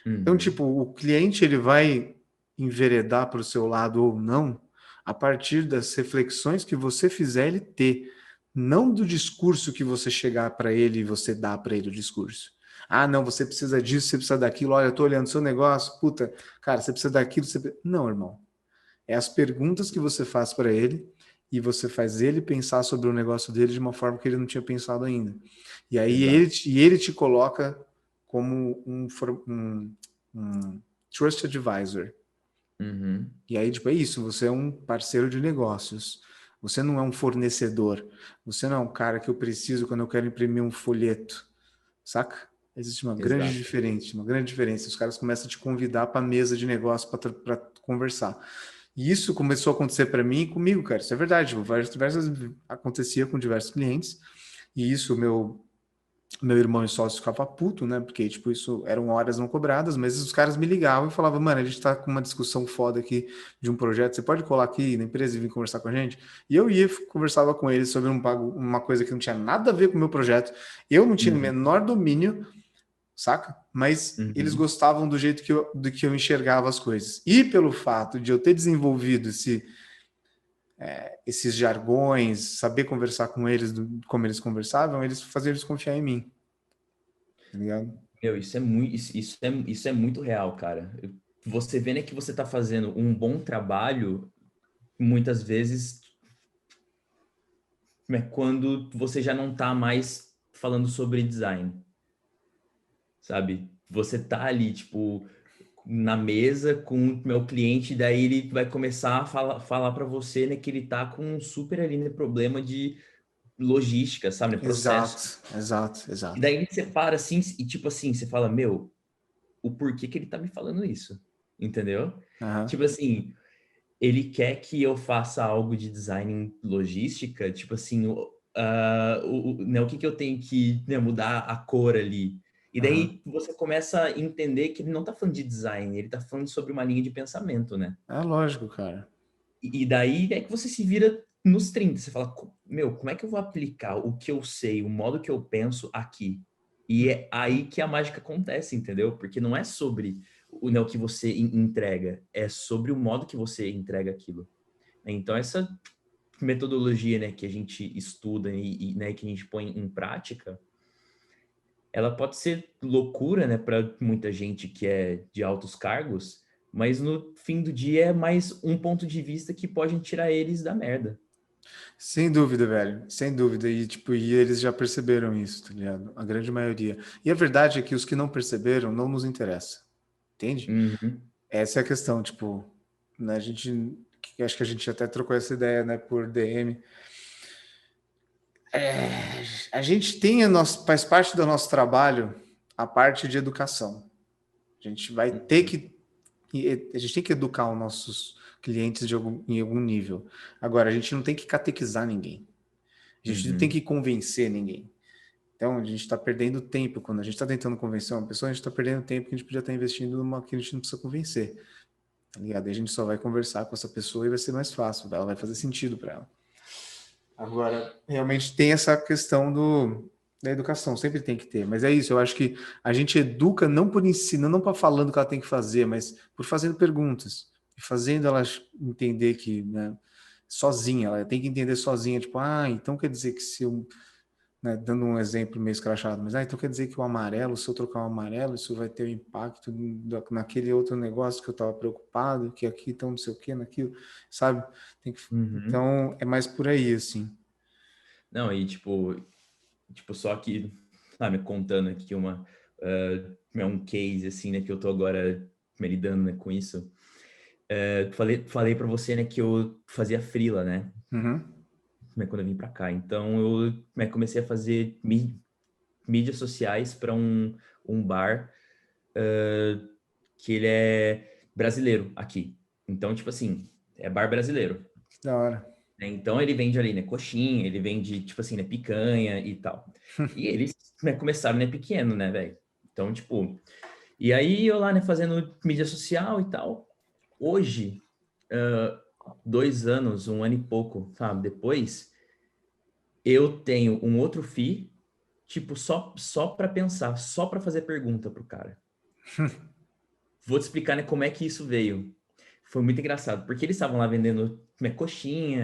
Então, Uhum. tipo, o cliente ele vai enveredar para o seu lado ou não a partir das reflexões que você fizer ele ter, não do discurso que você chegar para ele e você dá para ele o discurso. Ah, não, você precisa disso, você precisa daquilo. Olha, eu tô olhando seu negócio, puta, cara, você precisa daquilo, Não, irmão. É as perguntas que você faz para ele e você faz ele pensar sobre o negócio dele de uma forma que ele não tinha pensado ainda. E aí Exato. ele te coloca como um trusted advisor. Uhum. E aí, tipo, é isso, você é um parceiro de negócios. Você não é um fornecedor. Você não é um cara que eu preciso quando eu quero imprimir um folheto. Saca? Existe Exato. uma grande diferença. Os caras começam a te convidar para a mesa de negócio para conversar. E isso começou a acontecer para mim e comigo, cara. Isso é verdade. Tipo, acontecia com diversos clientes. E isso, meu irmão e sócio ficava puto, né? Porque, tipo, isso eram horas não cobradas, mas os caras me ligavam e falavam, mano, a gente tá com uma discussão foda aqui de um projeto, você pode colar aqui na empresa e vir conversar com a gente? E eu ia, conversava com eles sobre uma coisa que não tinha nada a ver com o meu projeto. Eu não tinha o Uhum, menor domínio, saca? Mas eles uhum. gostavam do jeito do que eu enxergava as coisas. E pelo fato de eu ter desenvolvido esses jargões, saber conversar com eles, como eles conversavam, eles faziam eles confiar em mim, tá ligado? Meu, isso é muito real, cara. Você vê, né, que você tá fazendo um bom trabalho, muitas vezes, né, quando você já não tá mais falando sobre design, sabe? Você tá ali, tipo, na mesa com o meu cliente, daí ele vai começar a falar para você, né, que ele tá com um super ali, né, problema de logística, sabe, né, processo. Exato, exato, E exato. daí você para assim e tipo assim, você fala, meu, o porquê que ele tá me falando isso? Entendeu? Aham. Tipo assim, ele quer que eu faça algo de design em logística, tipo assim, né, o que que eu tenho que, né, mudar a cor ali. E Aham. daí você começa a entender que ele não tá falando de design, ele tá falando sobre uma linha de pensamento, né? É lógico, cara. E daí é que você se vira nos 30. Você fala, meu, como é que eu vou aplicar o que eu sei, o modo que eu penso aqui? E é aí que a mágica acontece, entendeu? Porque não é sobre né, o que você entrega, é sobre o modo que você entrega aquilo. Então, essa metodologia, né, que a gente estuda né, que a gente põe em prática, ela pode ser loucura, né, para muita gente que é de altos cargos, mas no fim do dia é mais um ponto de vista que pode tirar eles da merda. Sem dúvida, velho. Sem dúvida. E, tipo, e eles já perceberam isso, tá ligado? A grande maioria. E a verdade é que os que não perceberam não nos interessa. Entende? Uhum, Essa é a questão, tipo, né, acho que a gente até trocou essa ideia, né, por DM. A gente faz parte do nosso trabalho a parte de educação. A gente vai ter uhum, que a gente tem que educar os nossos clientes em algum nível. Agora, a gente não tem que catequizar ninguém. A gente não tem uhum, que convencer ninguém. Então, a gente está perdendo tempo. Quando a gente está tentando convencer uma pessoa, a gente está perdendo tempo que a gente podia estar investindo numa que a gente não precisa convencer. Tá ligado? Aí a gente só vai conversar com essa pessoa e vai ser mais fácil. Ela vai fazer sentido para ela. Agora, realmente tem essa questão da educação, sempre tem que ter. Mas é isso, eu acho que a gente educa não por ensinar, não para falando o que ela tem que fazer, mas por fazendo perguntas e fazendo ela entender que, né, sozinha, ela tem que entender sozinha, tipo, então quer dizer que se eu, né, dando um exemplo meio escrachado, mas então quer dizer que o amarelo, se eu trocar o amarelo, isso vai ter um impacto naquele outro negócio que eu estava preocupado, que aqui então não sei o que, naquilo, sabe? uhum. Então é mais por aí, assim. Não, e tipo, só que, me contando aqui um case, assim, né, que eu tô agora me lidando, né, com isso. Falei para você, né, que eu fazia freela, né, Uhum. quando eu vim para cá. Então, eu comecei a fazer mídias sociais para um bar que ele é brasileiro aqui. Então, tipo assim, é bar brasileiro. Que da hora. Né? Então ele vende ali, né, coxinha, ele vende, tipo assim, né, picanha e tal. E eles, né, começaram, né, pequeno, né, velho? Então, tipo, e aí eu lá, né, fazendo mídia social e tal. Hoje, 2 anos, um ano e pouco, sabe, depois, eu tenho um outro FII, tipo, só para pensar, só para fazer pergunta pro cara. Vou te explicar, né, como é que isso veio. Foi muito engraçado, porque eles estavam lá vendendo minha coxinha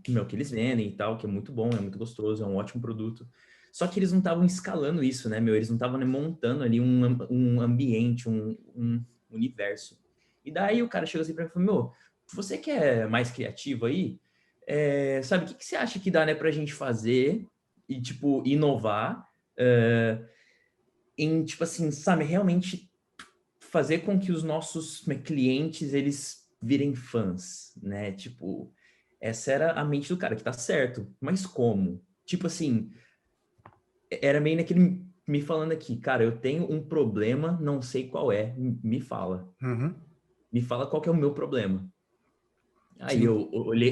meu, que eles vendem e tal, que é muito bom, é muito gostoso, é um ótimo produto. Só que eles não estavam escalando isso, né, meu? Eles não estavam, né, montando ali um ambiente, um universo. E daí o cara chegou assim pra mim e falou, meu, você que é mais criativo aí, sabe, o que você acha que dá, né, pra gente fazer e, tipo, inovar em, tipo assim, sabe, realmente fazer com que os nossos clientes eles virem fãs, né? Tipo, essa era a mente do cara que tá certo, mas como? Tipo assim, era meio naquele me falando aqui, cara, eu tenho um problema, não sei qual é, me fala. Uhum. Me fala qual que é o meu problema. Sim.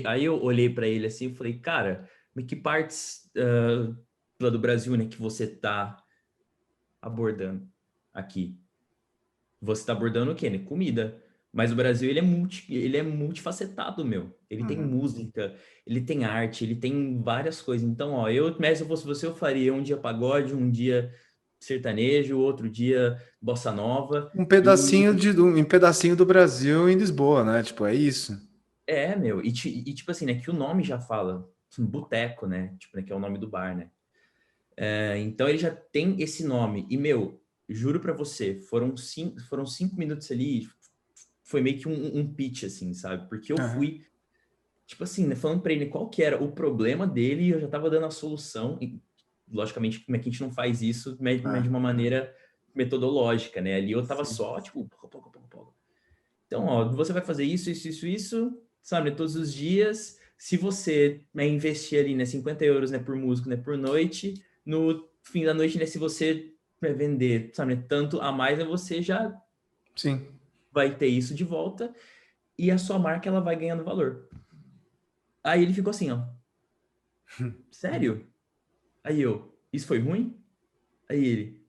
Aí eu olhei para ele assim e falei, cara, mas que partes lá do Brasil, né, que você tá abordando aqui? Você tá abordando o quê, né? Comida. Mas o Brasil, ele é multifacetado, meu. Ele tem Uhum. música, ele tem arte, ele tem várias coisas. Então, ó, se eu fosse você, eu faria um dia pagode, um dia sertanejo, outro dia bossa nova. E Um pedacinho do Brasil em Lisboa, né? Tipo, é isso. meu, tipo assim, né, que o nome já fala, boteco, né? Tipo, né, que é o nome do bar, né? Então ele já tem esse nome. E, meu, juro pra você, foram 5 minutos ali, foi meio que um pitch, assim, sabe? Porque eu Aham. fui, tipo assim, né, falando pra ele qual que era o problema dele e eu já tava dando a solução. E, logicamente, como é que a gente não faz isso de Ah, uma maneira metodológica, né? Ali eu tava sim. só, tipo, pouco. Então, ó, você vai fazer isso, sabe, né, todos os dias. Se você, né, investir ali, né, 50 euros, né, por músico, né, por noite, no fim da noite, né, se você, né, vender, sabe, né, tanto a mais, né, você já Sim. vai ter isso de volta e a sua marca, ela vai ganhando valor. Aí ele ficou assim, ó, sério? Aí eu, isso foi ruim? Aí ele,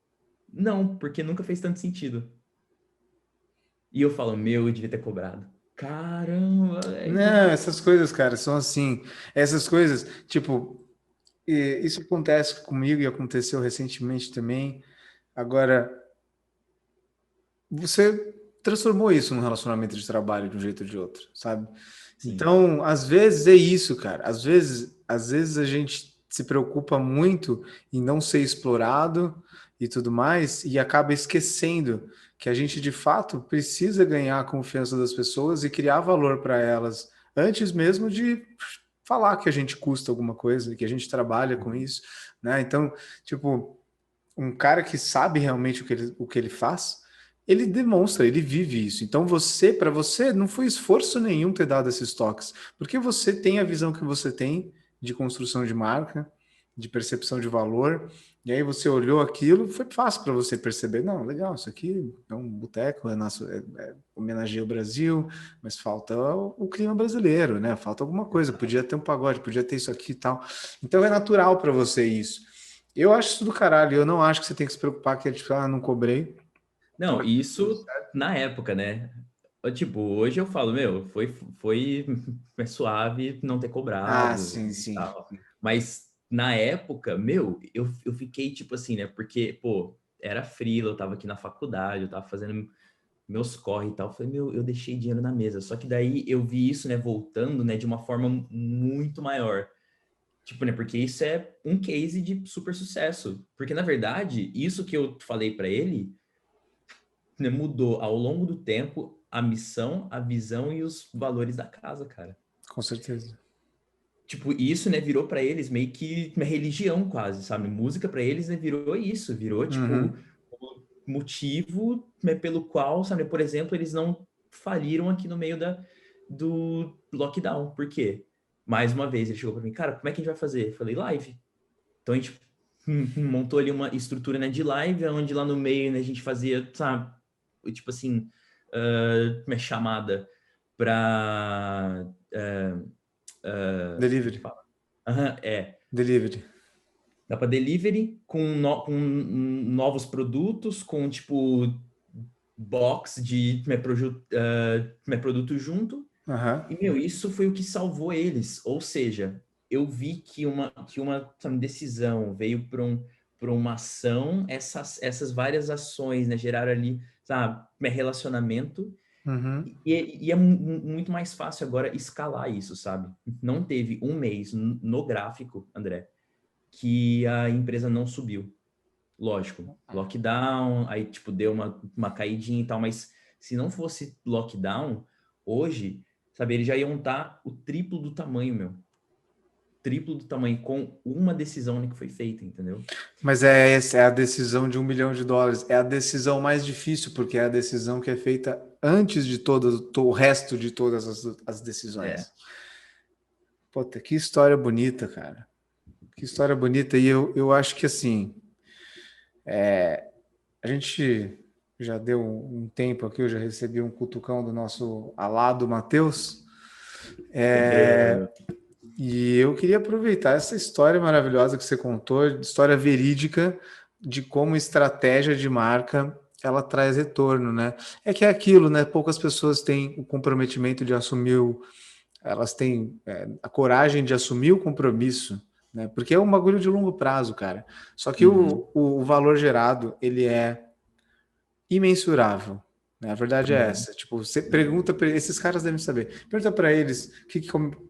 não, porque nunca fez tanto sentido. E eu falo, meu, eu devia ter cobrado. Caramba, velho. Não, essas coisas, cara, são assim. Essas coisas, tipo, isso acontece comigo e aconteceu recentemente também. Agora, você transformou isso num relacionamento de trabalho de um jeito ou de outro, sabe? Sim. Então, às vezes é isso, cara. Às vezes a gente se preocupa muito em não ser explorado e tudo mais e acaba esquecendo que a gente de fato precisa ganhar a confiança das pessoas e criar valor para elas antes mesmo de falar que a gente custa alguma coisa, que a gente trabalha com isso, né? Então, tipo, um cara que sabe realmente o que ele faz, ele demonstra, ele vive isso. Então para você, não foi esforço nenhum ter dado esses toques, porque você tem a visão que você tem de construção de marca, de percepção de valor, e aí você olhou aquilo, foi fácil para você perceber, não, legal, isso aqui é um boteco, homenageia o Brasil, mas falta o clima brasileiro, né? Falta alguma coisa, podia ter um pagode, podia ter isso aqui e tal. Então é natural para você isso. Eu acho isso do caralho. Eu não acho que você tem que se preocupar que tipo, não cobrei. Não, isso na época, né? Tipo, hoje eu falo, meu, foi é suave não ter Ah, cobrado sim, e sim. tal. Mas na época, meu, eu fiquei tipo assim, né? Porque, pô, era freela, eu tava aqui na faculdade, eu tava fazendo meus corre e tal. Eu falei, meu, eu deixei dinheiro na mesa. Só que daí eu vi isso, né, voltando, né, de uma forma muito maior. Tipo, né, porque isso é um case de super sucesso. Porque, na verdade, isso que eu falei pra ele né, mudou ao longo do tempo a missão, a visão e os valores da casa, cara. Com certeza. Tipo, isso, né, virou para eles meio que uma religião quase, sabe? Música para eles, né, virou isso, virou tipo Uhum. o motivo, né, pelo qual, sabe, por exemplo, eles não faliram aqui no meio do lockdown. Por quê? Mais uma vez ele chegou para mim, cara, como é que a gente vai fazer? Eu falei, live. Então a gente montou ali uma estrutura, né, de live, onde lá no meio, né, a gente fazia, sabe, tipo assim, uma chamada para como é que Delivery. fala? Aham, Delivery. dá para delivery com novos produtos, com tipo box de produto junto. Aham. E, meu, isso foi o que salvou eles. Ou seja, eu vi que uma sabe, decisão veio para uma ação, essas várias ações, né, geraram ali, sabe, relacionamento. Uhum. E é muito mais fácil agora escalar isso, sabe? Não teve um mês no gráfico, André, que a empresa não subiu. Lógico, lockdown, aí tipo deu uma caidinha e tal, mas se não fosse lockdown, hoje, sabe, eles já iam estar o triplo do tamanho, meu. Triplo do tamanho com uma decisão, né, que foi feita, entendeu? Mas essa é a decisão de US$ 1 milhão. É a decisão mais difícil, porque é a decisão que é feita antes de o resto de todas as É, decisões. Puta, que história bonita, cara. Que história bonita. E eu acho que assim, a gente já deu um tempo aqui, eu já recebi um cutucão do nosso alado Matheus. Tô entregando. E eu queria aproveitar essa história maravilhosa que você contou, história verídica de como estratégia de marca ela traz retorno, né? É que é aquilo, né? Poucas pessoas têm o comprometimento de assumir, elas têm a coragem de assumir o compromisso, né? Porque é um bagulho de longo prazo, cara. Só que Uhum, o valor gerado, ele é imensurável. Né? A verdade é uhum. essa. Tipo, você pergunta para esses caras devem saber. Pergunta para eles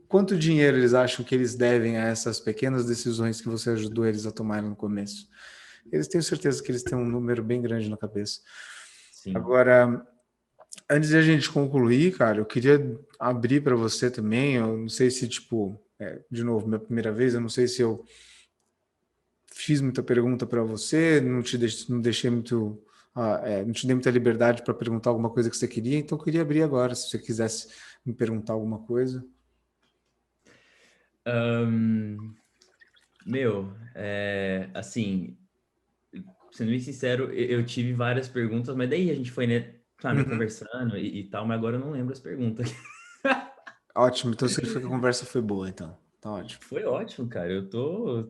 quanto dinheiro eles acham que eles devem a essas pequenas decisões que você ajudou eles a tomarem no começo. Eles têm certeza que eles têm um número bem grande na cabeça. Sim. Agora, antes de a gente concluir, cara, eu queria abrir para você também. Eu não sei se, tipo, de novo, minha primeira vez, eu não sei se eu fiz muita pergunta para você, não deixei muito, não te dei muita liberdade para perguntar alguma coisa que você queria, então eu queria abrir agora, se você quisesse me perguntar alguma coisa. Ahn, assim, sendo bem sincero, eu tive várias perguntas, mas daí a gente foi, né, sabe, Uhum. conversando e tal, mas agora eu não lembro as perguntas. Ótimo, então significa que a conversa foi boa, então. Tá ótimo. Foi ótimo, cara. Eu tô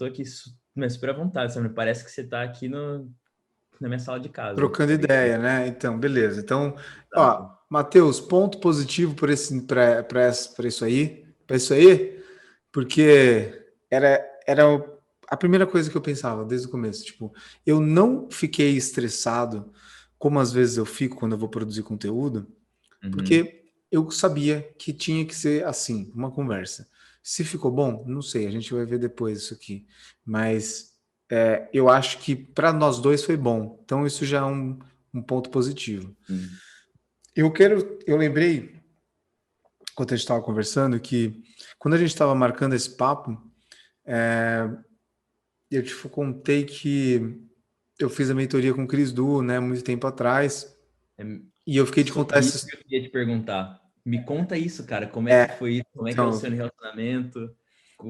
aqui super à vontade, sabe? Parece que você tá aqui na minha sala de casa, Trocando tá ligado? ideia, né? Então, beleza. Então, ó, Exato. Matheus, ponto positivo para isso aí, porque era a primeira coisa que eu pensava desde o começo. Tipo, eu não fiquei estressado, como às vezes eu fico quando eu vou produzir conteúdo, Uhum. porque eu sabia que tinha que ser assim, uma conversa. Se ficou bom, não sei, a gente vai ver depois isso aqui. Mas eu acho que para nós dois foi bom. Então isso já é um ponto positivo. Sim. Eu lembrei, quando a gente estava conversando, que quando a gente estava marcando esse papo, eu te contei que eu fiz a mentoria com o Cris Du, né, muito tempo atrás, É e eu fiquei de contar sobre isso essas. que eu queria te perguntar. Me conta isso, cara. Como é que foi isso? Como é que é o Então, seu relacionamento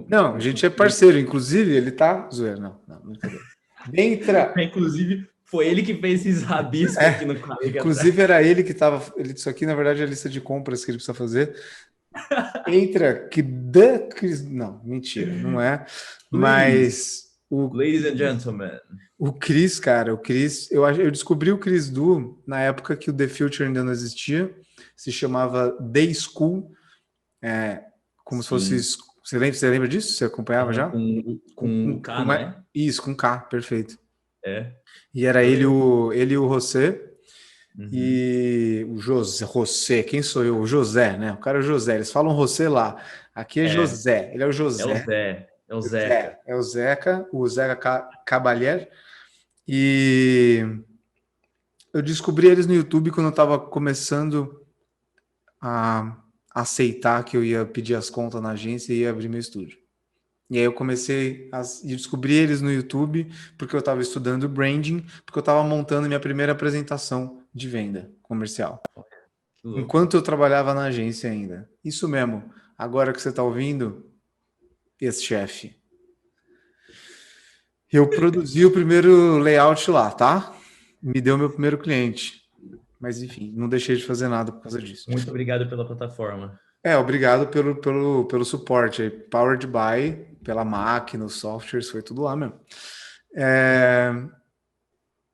não, a com gente é ele? parceiro, inclusive ele tá. Zoeira, não, não, brincadeira. Entra. Inclusive, foi ele que fez esses rabiscos aqui no quadro aqui atrás. Inclusive era ele que tava. Isso aqui, na verdade, é a lista de compras que ele precisa fazer. Entra que da Cris. Não, mentira, não é. Please, Mas o, ladies and gentlemen. o Cris, cara, o Cris, eu descobri o Cris Du na época que o The Future ainda não existia, se chamava Day School, como se fosse. Sim. Você lembra disso? Você acompanhava Aham, já? com o K, não é? Isso, com K, perfeito. É. E era Tô ele, lembrando. ele e o José. Uhum. E o José, quem sou eu? O José, né? O cara é o José, eles falam José lá. Aqui é É, José, ele é o é o José. Zé, é o Zé, Zeca. é o Zeca Cabalher. E eu descobri eles no YouTube quando eu estava começando a aceitar que eu ia pedir as contas na agência e ia abrir meu estúdio. E aí eu comecei a descobrir eles no YouTube porque eu estava estudando branding, porque eu estava montando minha primeira apresentação de venda comercial. Que louco. Enquanto eu trabalhava na agência ainda. Isso mesmo. Agora que você está ouvindo, esse chefe. Eu produzi o primeiro layout lá, tá? Me deu meu primeiro cliente. Mas enfim, não deixei de fazer nada por causa disso. Muito obrigado pela plataforma. Obrigado pelo suporte aí. Powered by, pela máquina, os softwares, foi tudo lá mesmo. É,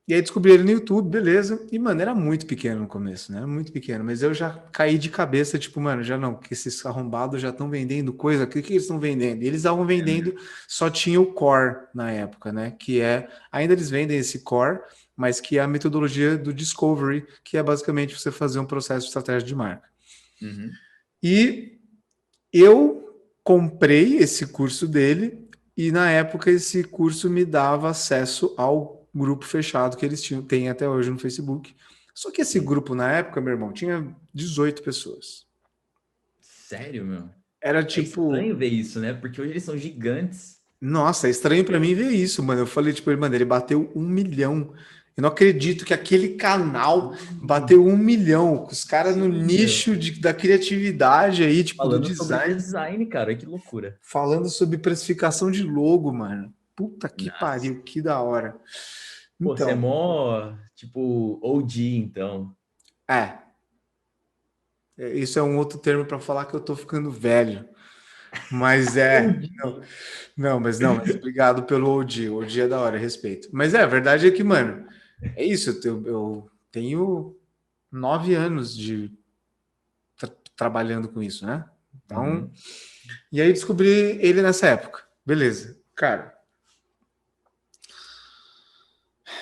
E aí descobri ele no YouTube, beleza. E, mano, era muito pequeno no começo, né? Era muito pequeno. Mas eu já caí de cabeça, tipo, mano, já não, que esses arrombados já estão vendendo coisa. O que eles estão vendendo? E eles estavam É, né? vendendo, só tinha o core na época, né? Que é, ainda eles vendem esse core, mas que é a metodologia do discovery, que é basicamente você fazer um processo de estratégia de marca. Uhum. E eu comprei esse curso dele e na época esse curso me dava acesso ao grupo fechado que eles tinham, tem até hoje no Facebook. Só que esse Sim. grupo na época, meu irmão, tinha 18 pessoas. Sério, meu? Era É tipo, estranho ver isso, né? Porque hoje eles são gigantes. nossa, é estranho para mim ver isso, mano. Eu falei, tipo, mano, ele bateu 1 milhão. Eu não acredito que aquele canal bateu 1 milhão. Os caras no Sim, meu. nicho da criatividade aí, tipo, do Falando sobre design. design, cara, que loucura. Falando sobre precificação de logo, mano. Puta que Nossa. pariu, que da hora. Pô, você é Então, mó, tipo, OG, então. é, Isso é um outro termo para falar que eu tô ficando velho. Mas mas obrigado pelo OG. O OG é da hora, respeito. Mas a verdade é que, mano, é isso. Eu tenho 9 anos de trabalhando com isso, né? Então, Uhum. e aí descobri ele nessa época. Beleza. Cara,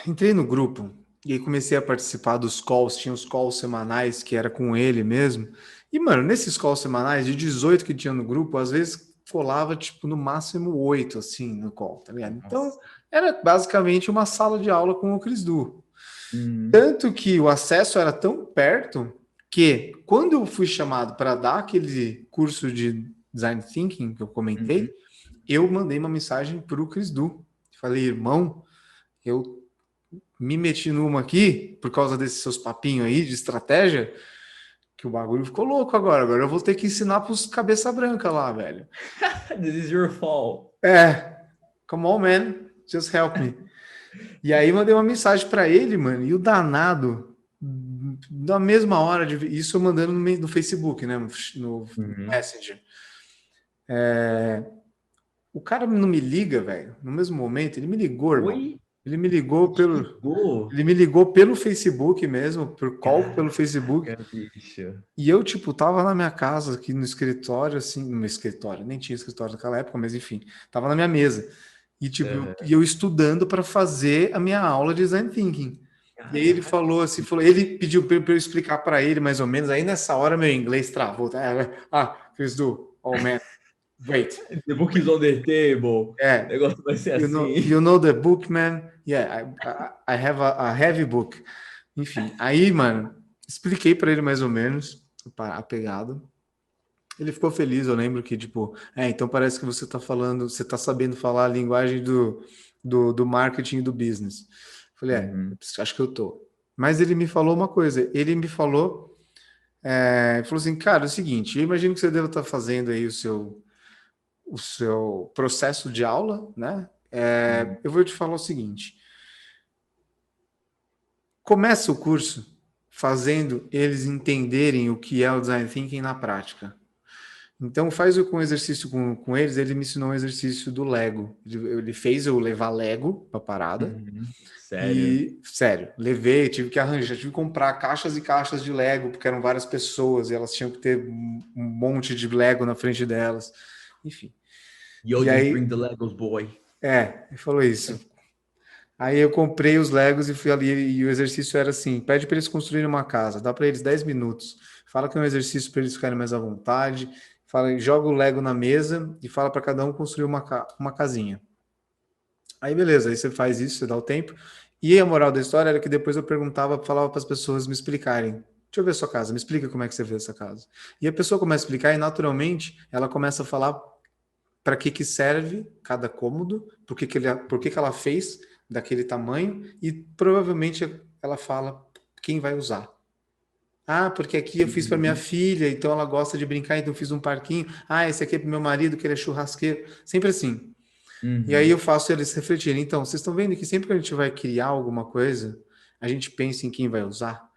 entrei no grupo e aí comecei a participar dos calls. Tinha os calls semanais que era com ele mesmo. E, mano, nesses calls semanais, de 18 que tinha no grupo, às vezes colava, tipo, no máximo 8, assim, no call, tá ligado? Então, Nossa. era basicamente uma sala de aula com o Cris Du. Uhum. Tanto que o acesso era tão perto que, quando eu fui chamado para dar aquele curso de Design Thinking que eu Uhum. comentei, eu mandei uma mensagem para o Cris Du. Falei, irmão, eu me meti numa aqui por causa desses seus papinhos aí de estratégia, que o bagulho ficou louco agora. Agora eu vou ter que ensinar pros cabeça branca lá, velho. This is your fault. Come on, man, just help me. E aí mandei uma mensagem para ele, mano, e o danado, na mesma hora de isso eu mandando no Facebook, né, no Uhum. Messenger. O cara não me liga, velho, no mesmo momento, ele me ligou, irmão. Oi? Ele me ligou Te pelo ligou? Ele me ligou pelo Facebook mesmo, por call pelo Facebook. Caraca, bicho. E eu, tipo, tava na minha casa, aqui no escritório, assim, no meu escritório, nem tinha escritório naquela época, mas enfim, tava na minha mesa. E, tipo, Uhum. eu estudando para fazer a minha aula de Design Thinking. E aí ele Caraca. falou assim, ele pediu para eu explicar para ele mais ou menos, aí nessa hora meu inglês travou. Tá? Chris Du, oh man, wait. The book is on the table. O É, negócio vai ser assim. you know the book, man? Yeah, I have a heavy book. Enfim, aí, mano, expliquei para ele mais ou menos a pegada. Ele ficou feliz, eu lembro que, tipo, então parece que você tá falando, você tá sabendo falar a linguagem do marketing e do business. Falei, Uhum. acho que eu tô. Mas ele me falou uma coisa, ele falou assim, cara, é o seguinte, eu imagino que você deva estar fazendo aí o seu processo de aula, né? Uhum. Eu vou te falar o seguinte, começa o curso fazendo eles entenderem o que é o design thinking na prática. Então faz com exercício com eles, ele me ensinou um exercício do Lego. Ele fez eu levar Lego para parada. Uhum. Sério. E, sério, levei, tive que arranjar, tive que comprar caixas e caixas de Lego, porque eram várias pessoas e elas tinham que ter um monte de Lego na frente delas. Enfim. Yo, E just aí, bring the Legos, boy. ele falou isso. Aí eu comprei os Legos e fui ali, e o exercício era assim: pede para eles construírem uma casa, dá para eles 10 minutos, fala que é um exercício para eles ficarem mais à vontade, fala, joga o Lego na mesa e fala para cada um construir uma casinha. Aí beleza, aí você faz isso, você dá o tempo. E a moral da história era que depois eu perguntava, falava para as pessoas me explicarem. Deixa eu ver a sua casa, me explica como é que você vê essa casa. E a pessoa começa a explicar e naturalmente ela começa a falar para que serve cada cômodo, por que ela fez daquele tamanho e provavelmente ela fala quem vai usar. Porque aqui eu fiz para minha Uhum. filha, então ela gosta de brincar, então eu fiz um parquinho. Esse aqui é para meu marido, que ele é churrasqueiro. Sempre assim. E aí eu Uhum. faço eles refletirem. Então, vocês estão vendo que sempre que a gente vai criar alguma coisa, a gente pensa em quem vai usar,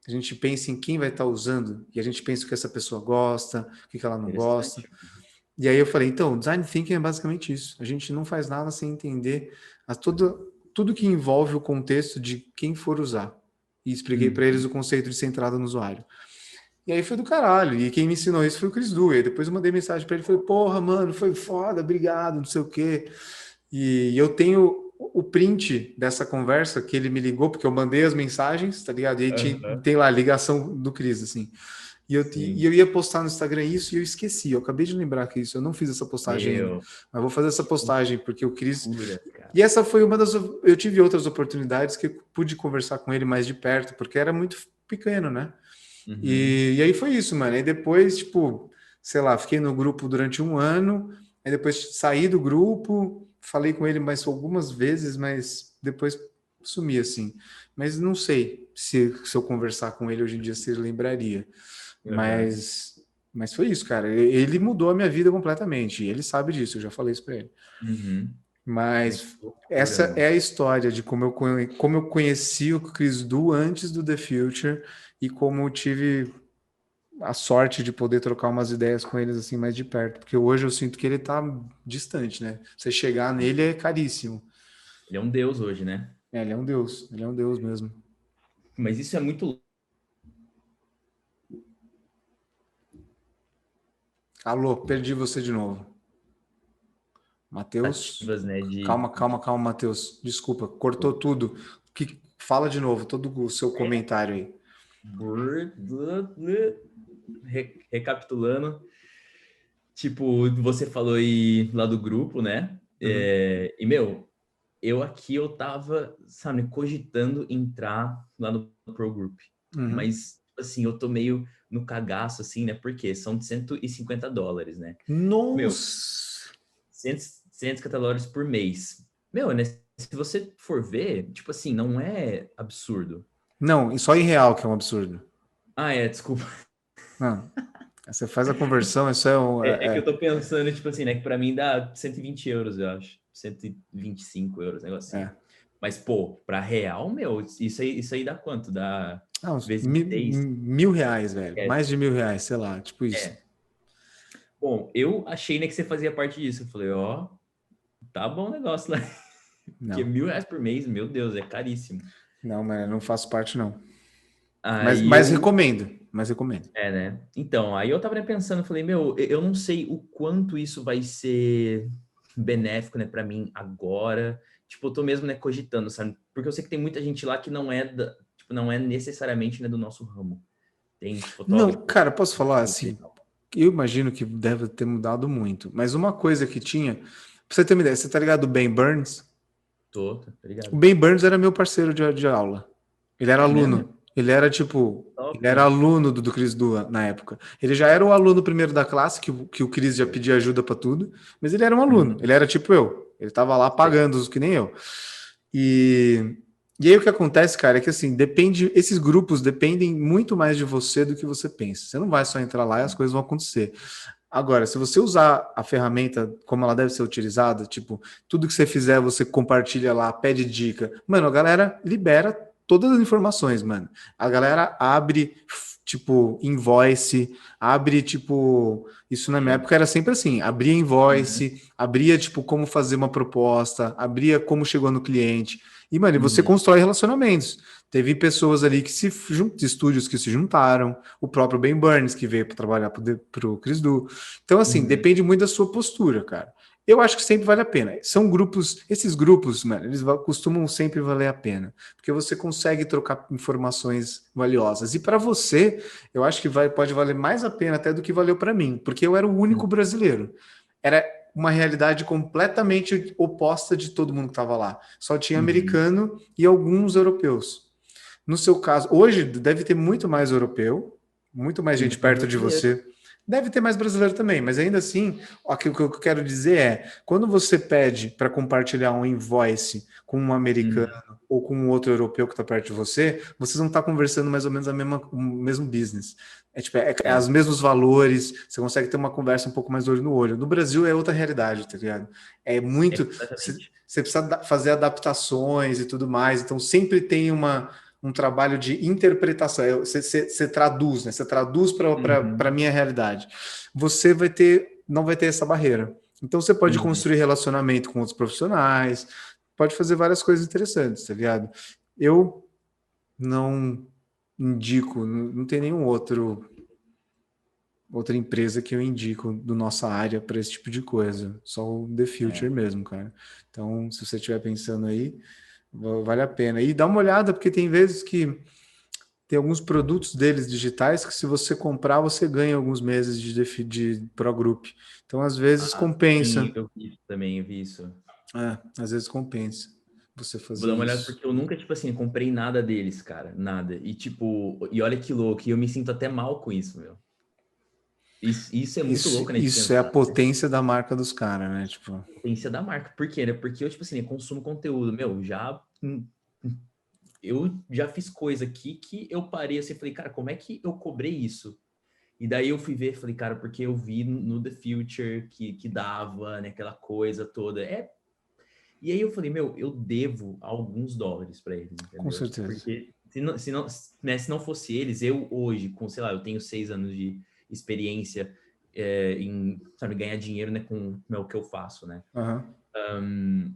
a gente pensa em quem vai estar usando, e a gente pensa o que essa pessoa gosta, o que ela não gosta. Interessante. E aí eu falei, então, design thinking é basicamente isso. A gente não faz nada sem entender tudo que envolve o contexto de quem for usar. E expliquei para eles Uhum. o conceito de centrada no usuário. E aí foi do caralho. E quem me ensinou isso foi o Chris Du. E depois eu mandei mensagem para ele, falei, porra, mano, foi foda, obrigado, não sei o quê. E eu tenho o print dessa conversa que ele me ligou, porque eu mandei as mensagens, tá ligado? E aí Aham. tem lá a ligação do Chris, assim. E Sim. eu ia postar no Instagram isso e eu esqueci. Eu acabei de lembrar que isso. Eu não fiz essa postagem ainda. Meu, Mas vou fazer essa que postagem, porque o Cris. loucura, cara. E essa foi uma das. Eu tive outras oportunidades que eu pude conversar com ele mais de perto, porque era muito pequeno, né? Uhum. E aí foi isso, mano. Aí depois, tipo, sei lá, fiquei no grupo durante um ano. Aí depois saí do grupo, falei com ele mais algumas vezes, mas depois sumi assim. Mas não sei se eu conversar com ele hoje em dia se ele lembraria. Aham. Mas foi isso, cara. Ele mudou a minha vida completamente. E ele sabe disso, eu já falei isso para ele. Uhum. Meu, que Mas loucura, essa mano. é a história de como eu conheci o Chris Du antes do The Future e como eu tive a sorte de poder trocar umas ideias com eles assim mais de perto, porque hoje eu sinto que ele tá distante, né? Você chegar nele é caríssimo. Ele é um deus hoje, né? Ele é um deus mesmo. Mas isso é muito Alô, perdi você de novo. Matheus? ativas, né? Calma, Matheus. Desculpa, cortou tudo. Fala de novo, todo o seu comentário aí. Recapitulando, tipo, você falou aí lá do grupo, né? E, meu, eu tava, sabe, cogitando entrar lá no Pro Group. Mas, assim, eu tô meio no cagaço, assim, né? Porque são de $150, né? Meu, Nossa! 150 dólares por mês. Meu, né? Se você for ver, tipo assim, não é absurdo. Não, só em real que é um absurdo. Ah, é, desculpa. Não, você faz a conversão, isso é um. É que eu tô pensando, tipo assim, né? Que pra mim dá 120 euros, eu acho. 125 euros, negócio assim. É. Mas, pô, pra real, meu, isso aí dá quanto? Dá Uns vezes mil, 6? R$ 1.000, velho. É, Mais de R$ 1.000, sei lá, tipo isso. é. Bom, eu achei, né, que você fazia parte disso. Eu falei, ó, tá bom o negócio lá. Porque Não, R$ 1.000 por mês, meu Deus, é caríssimo. não, mas eu não faço parte, não. Mas, Aí mas eu, recomendo, mas recomendo. né? Então, aí eu tava, né, pensando, falei, meu, eu não sei o quanto isso vai ser benéfico, né, pra mim agora. Tipo, eu tô mesmo, né, cogitando, sabe? Porque eu sei que tem muita gente lá que não é tipo, não é necessariamente, né, do nosso ramo. Tem Não, fotógrafo, cara, posso falar e assim? tal. Eu imagino que deve ter mudado muito. Mas uma coisa que tinha, pra você ter uma ideia, você tá ligado do Ben Burns? Tá O ligado? Ben Burns era meu parceiro de aula. Ele era É mesmo? aluno. Ele era tipo. Top, Ele era mano. aluno do Cris Dua na época. Ele já era o aluno primeiro da classe, que o Cris já pedia ajuda para tudo, mas ele era um aluno. Uhum. Ele era tipo eu. Ele tava lá Sei. pagando os que nem eu. E, e aí o que acontece, cara, é que assim, depende. Esses grupos dependem muito mais de você do que você pensa. Você não vai só entrar lá e as coisas vão acontecer. Agora, se você usar a ferramenta como ela deve ser utilizada, tipo, tudo que você fizer, você compartilha lá, pede dica. Mano, a galera libera todas as informações, mano. A galera abre, tipo, invoice, abre, tipo, isso na minha Sim. época era sempre assim, abria Uhum. invoice, abria, tipo, como fazer uma proposta, abria como chegou no cliente. E, mano, e você Uhum. constrói relacionamentos. Teve pessoas ali que estúdios que se juntaram, o próprio Ben Burns, que veio para trabalhar para o Chris Du. Então, assim, Uhum. depende muito da sua postura, cara. Eu acho que sempre vale a pena. São grupos, esses grupos, mano, eles costumam sempre valer a pena, porque você consegue trocar informações valiosas. E para você, eu acho que pode valer mais a pena até do que valeu para mim, porque eu era o único Uhum. brasileiro. Era uma realidade completamente oposta de todo mundo que estava lá. Só tinha Uhum. americano e alguns europeus. No seu caso, hoje deve ter muito mais europeu, muito mais E gente muito mais perto de brasileiro. você. Deve ter mais brasileiro também, mas ainda assim, o que eu quero dizer é, quando você pede para compartilhar um invoice com um americano Uhum. ou com um outro europeu que está perto de você, vocês vão estar conversando mais ou menos o mesmo business. É, tipo, é os É, mesmos valores, você consegue ter uma conversa um pouco mais olho no olho. No Brasil é outra realidade, tá ligado? É é muito. completamente. Você precisa fazer adaptações e tudo mais, então sempre tem um trabalho de interpretação. Você traduz, né? Você traduz para a Uhum. minha realidade. Você não vai ter essa barreira. Então você pode Uhum. construir relacionamento com outros profissionais, pode fazer várias coisas interessantes, tá ligado? Eu não indico, não tem nenhum outra empresa que eu indico do nossa área para esse tipo de coisa. Só o The É. Future mesmo, cara. Então, se você estiver pensando aí, vale a pena. E dá uma olhada, porque tem vezes que tem alguns produtos deles digitais que se você comprar, você ganha alguns meses de Pro Group. Então, às vezes Ah, sim, compensa. eu vi isso também, eu vi isso. Às vezes compensa você Vou fazer dar uma olhada isso. porque eu nunca, tipo assim, comprei nada deles, cara, nada. E tipo, e olha que louco, e eu me sinto até mal com isso, meu. Isso é muito Isso, louco, né, de isso é a pensar. potência da marca dos caras, né? Tipo, Potência da marca. Por quê, né? Porque eu, tipo assim, consumo conteúdo, meu, eu já fiz coisa aqui que eu parei assim, falei, cara, como é que eu cobrei isso? E daí eu fui ver, falei, cara, porque eu vi no The Future que dava, né, aquela coisa toda. E aí eu falei, meu, eu devo alguns dólares para eles, com entendeu? certeza. Se não fosse eles, eu hoje, com, sei lá, eu tenho 6 anos de experiência em, sabe, ganhar dinheiro, né, com o que eu faço, né? Uhum.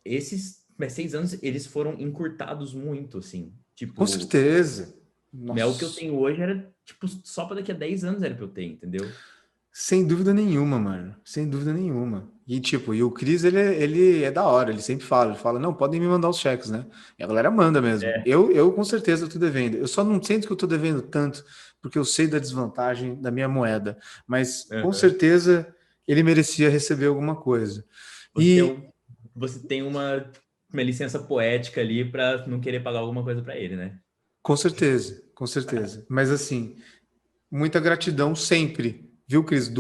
Esses 6 anos, eles foram encurtados muito, assim. Com Tipo, certeza. o que eu Nossa. tenho hoje era, tipo, só para daqui a 10 anos era pra eu ter, entendeu? Sem dúvida nenhuma, mano. Sem dúvida nenhuma. E tipo, e o Cris, ele é da hora, ele sempre fala, não, podem me mandar os cheques, né? E a galera manda mesmo. É. Eu com certeza tô devendo. Eu só não sinto que eu tô devendo tanto, porque eu sei da desvantagem da minha moeda. Mas com Uhum. certeza ele merecia receber alguma coisa. Você tem, E um, você tem uma licença poética ali para não querer pagar alguma coisa para ele, né? com certeza, com certeza. Mas assim, muita gratidão sempre, viu, Cris?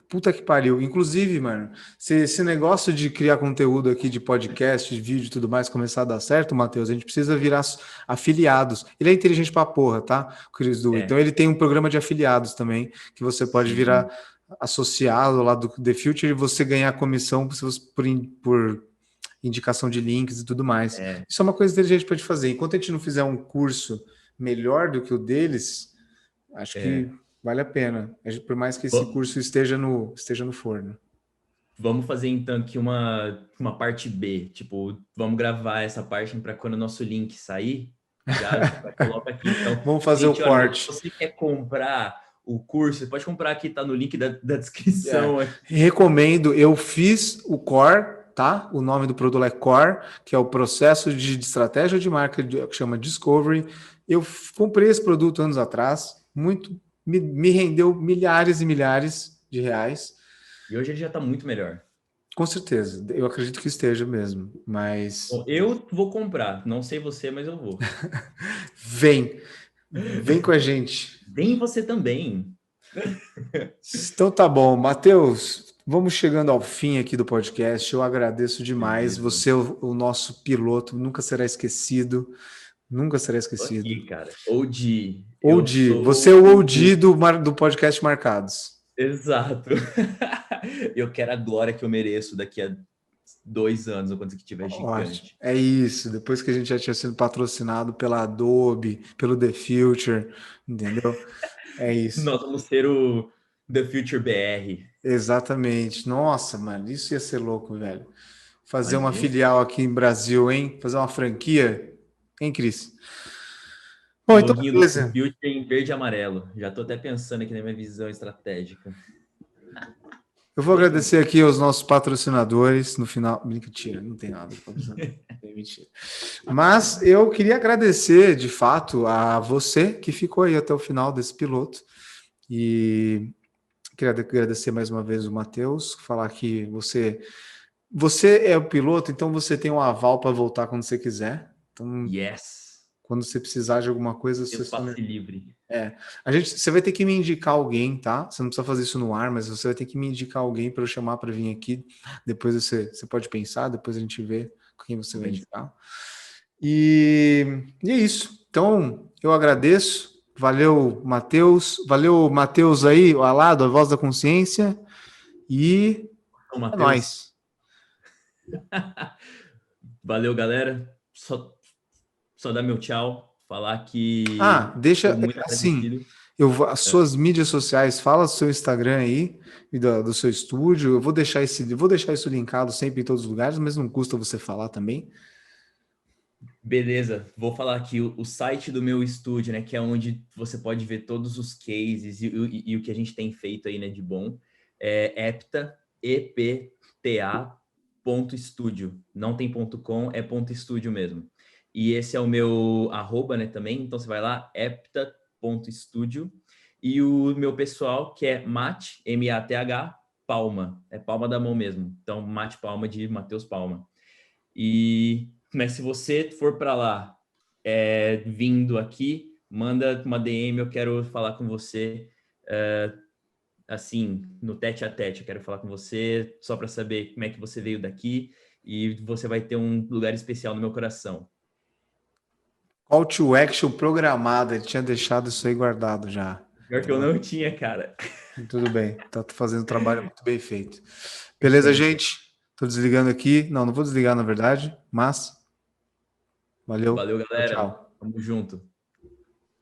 Puta que pariu. Inclusive, mano, se esse negócio de criar conteúdo aqui de podcast, de vídeo e tudo mais começar a dar certo, Matheus, a gente precisa virar afiliados. Ele é inteligente pra porra, tá? O Cris Du. Então É, ele tem um programa de afiliados também, que você pode virar sim. associado lá do The Future e você ganhar comissão por indicação de links e tudo mais. É, Isso é uma coisa inteligente para te fazer. Enquanto a gente não fizer um curso melhor do que o deles, acho que é. vale a pena. Por mais que esse Va- curso esteja no forno. Vamos fazer então aqui uma parte B. Tipo, vamos gravar essa parte para quando o nosso link sair, já coloca aqui. Então, Vamos fazer o gente, olha, se corte. você quer comprar o curso, você pode comprar aqui, tá no link da É, descrição aqui. recomendo. Eu fiz o Core, tá? O nome do produto é Core, que é o processo de estratégia de marca que chama Discovery. Eu comprei esse produto anos atrás, me rendeu milhares e milhares de reais. E hoje ele já tá muito melhor. Com certeza, eu acredito que esteja mesmo, Bom, mas eu vou comprar. Não sei você, mas eu vou. vem com a gente. Vem você também. Então tá bom, Matheus, vamos chegando ao fim aqui do podcast. Eu agradeço demais. Beleza. Você é o nosso piloto, nunca será esquecido, nunca será Tô esquecido. aqui, cara. OG. Eu Oldie, você é sou o Oldie do podcast Marcados. Exato. Eu quero a glória que eu mereço daqui a 2 anos, ou quando que tiver Ótimo, gigante. é isso. Depois que a gente já tinha sido patrocinado pela Adobe, pelo The Future, entendeu? É isso. Nós vamos ser o The Future BR. Exatamente. Nossa, mano, isso ia ser louco, velho. Fazer uma Imagina filial aqui em Brasil, hein? Fazer uma franquia, hein, Cris? o Bom, então loginho do The beleza. Future em verde e amarelo. Já tô até pensando aqui na minha visão estratégica. Eu vou agradecer aqui aos nossos patrocinadores no final. Mentira, não tem nada de patrocinador. É mentira. Mas eu queria agradecer, de fato, a você que ficou aí até o final desse piloto. E queria agradecer mais uma vez o Matheus, falar que você é o piloto, então você tem um aval para voltar quando você quiser. Então, Yes. quando você precisar de alguma coisa, você Deus só me... passe livre. É, você vai ter que me indicar alguém, tá? Você não precisa fazer isso no ar, mas você vai ter que me indicar alguém para eu chamar para vir aqui. Depois você pode pensar, depois a gente vê quem você vai Bem, indicar. E é isso. Então, eu agradeço. Valeu, Matheus. Valeu, Matheus aí, ao lado, a voz da consciência. E São é Mateus. nóis. Valeu, galera. Só dar meu tchau. Falar Ah, que deixa estou muito assim. agradecido. As suas mídias sociais, fala do seu Instagram aí e do seu estúdio. Eu vou deixar isso linkado sempre em todos os lugares, mas não custa você falar também. Beleza, vou falar aqui o site do meu estúdio, né, que é onde você pode ver todos os cases e o que a gente tem feito aí, né, de bom. É Epta, EPTA ponto estúdio. Não tem ponto .com, é ponto estúdio mesmo. E esse é o meu arroba, né, também. Então você vai lá, epta.studio. E o meu pessoal, que é Math, M-A-T-H, Palma. É palma da mão mesmo. Então, Math Palma de Matheus Palma. Mas se você for para lá vindo aqui, manda uma DM, eu quero falar com você assim, no tete a tete. Eu quero falar com você só para saber como é que você veio daqui e você vai ter um lugar especial no meu coração. Call to action programada, ele tinha deixado isso aí guardado já. Pior que eu não tinha, cara. Tudo bem, tá fazendo um trabalho muito bem feito. Beleza, Sempre. gente? Tô desligando aqui. Não vou desligar na verdade, mas valeu. Valeu, Tchau, galera. tchau. Tamo junto.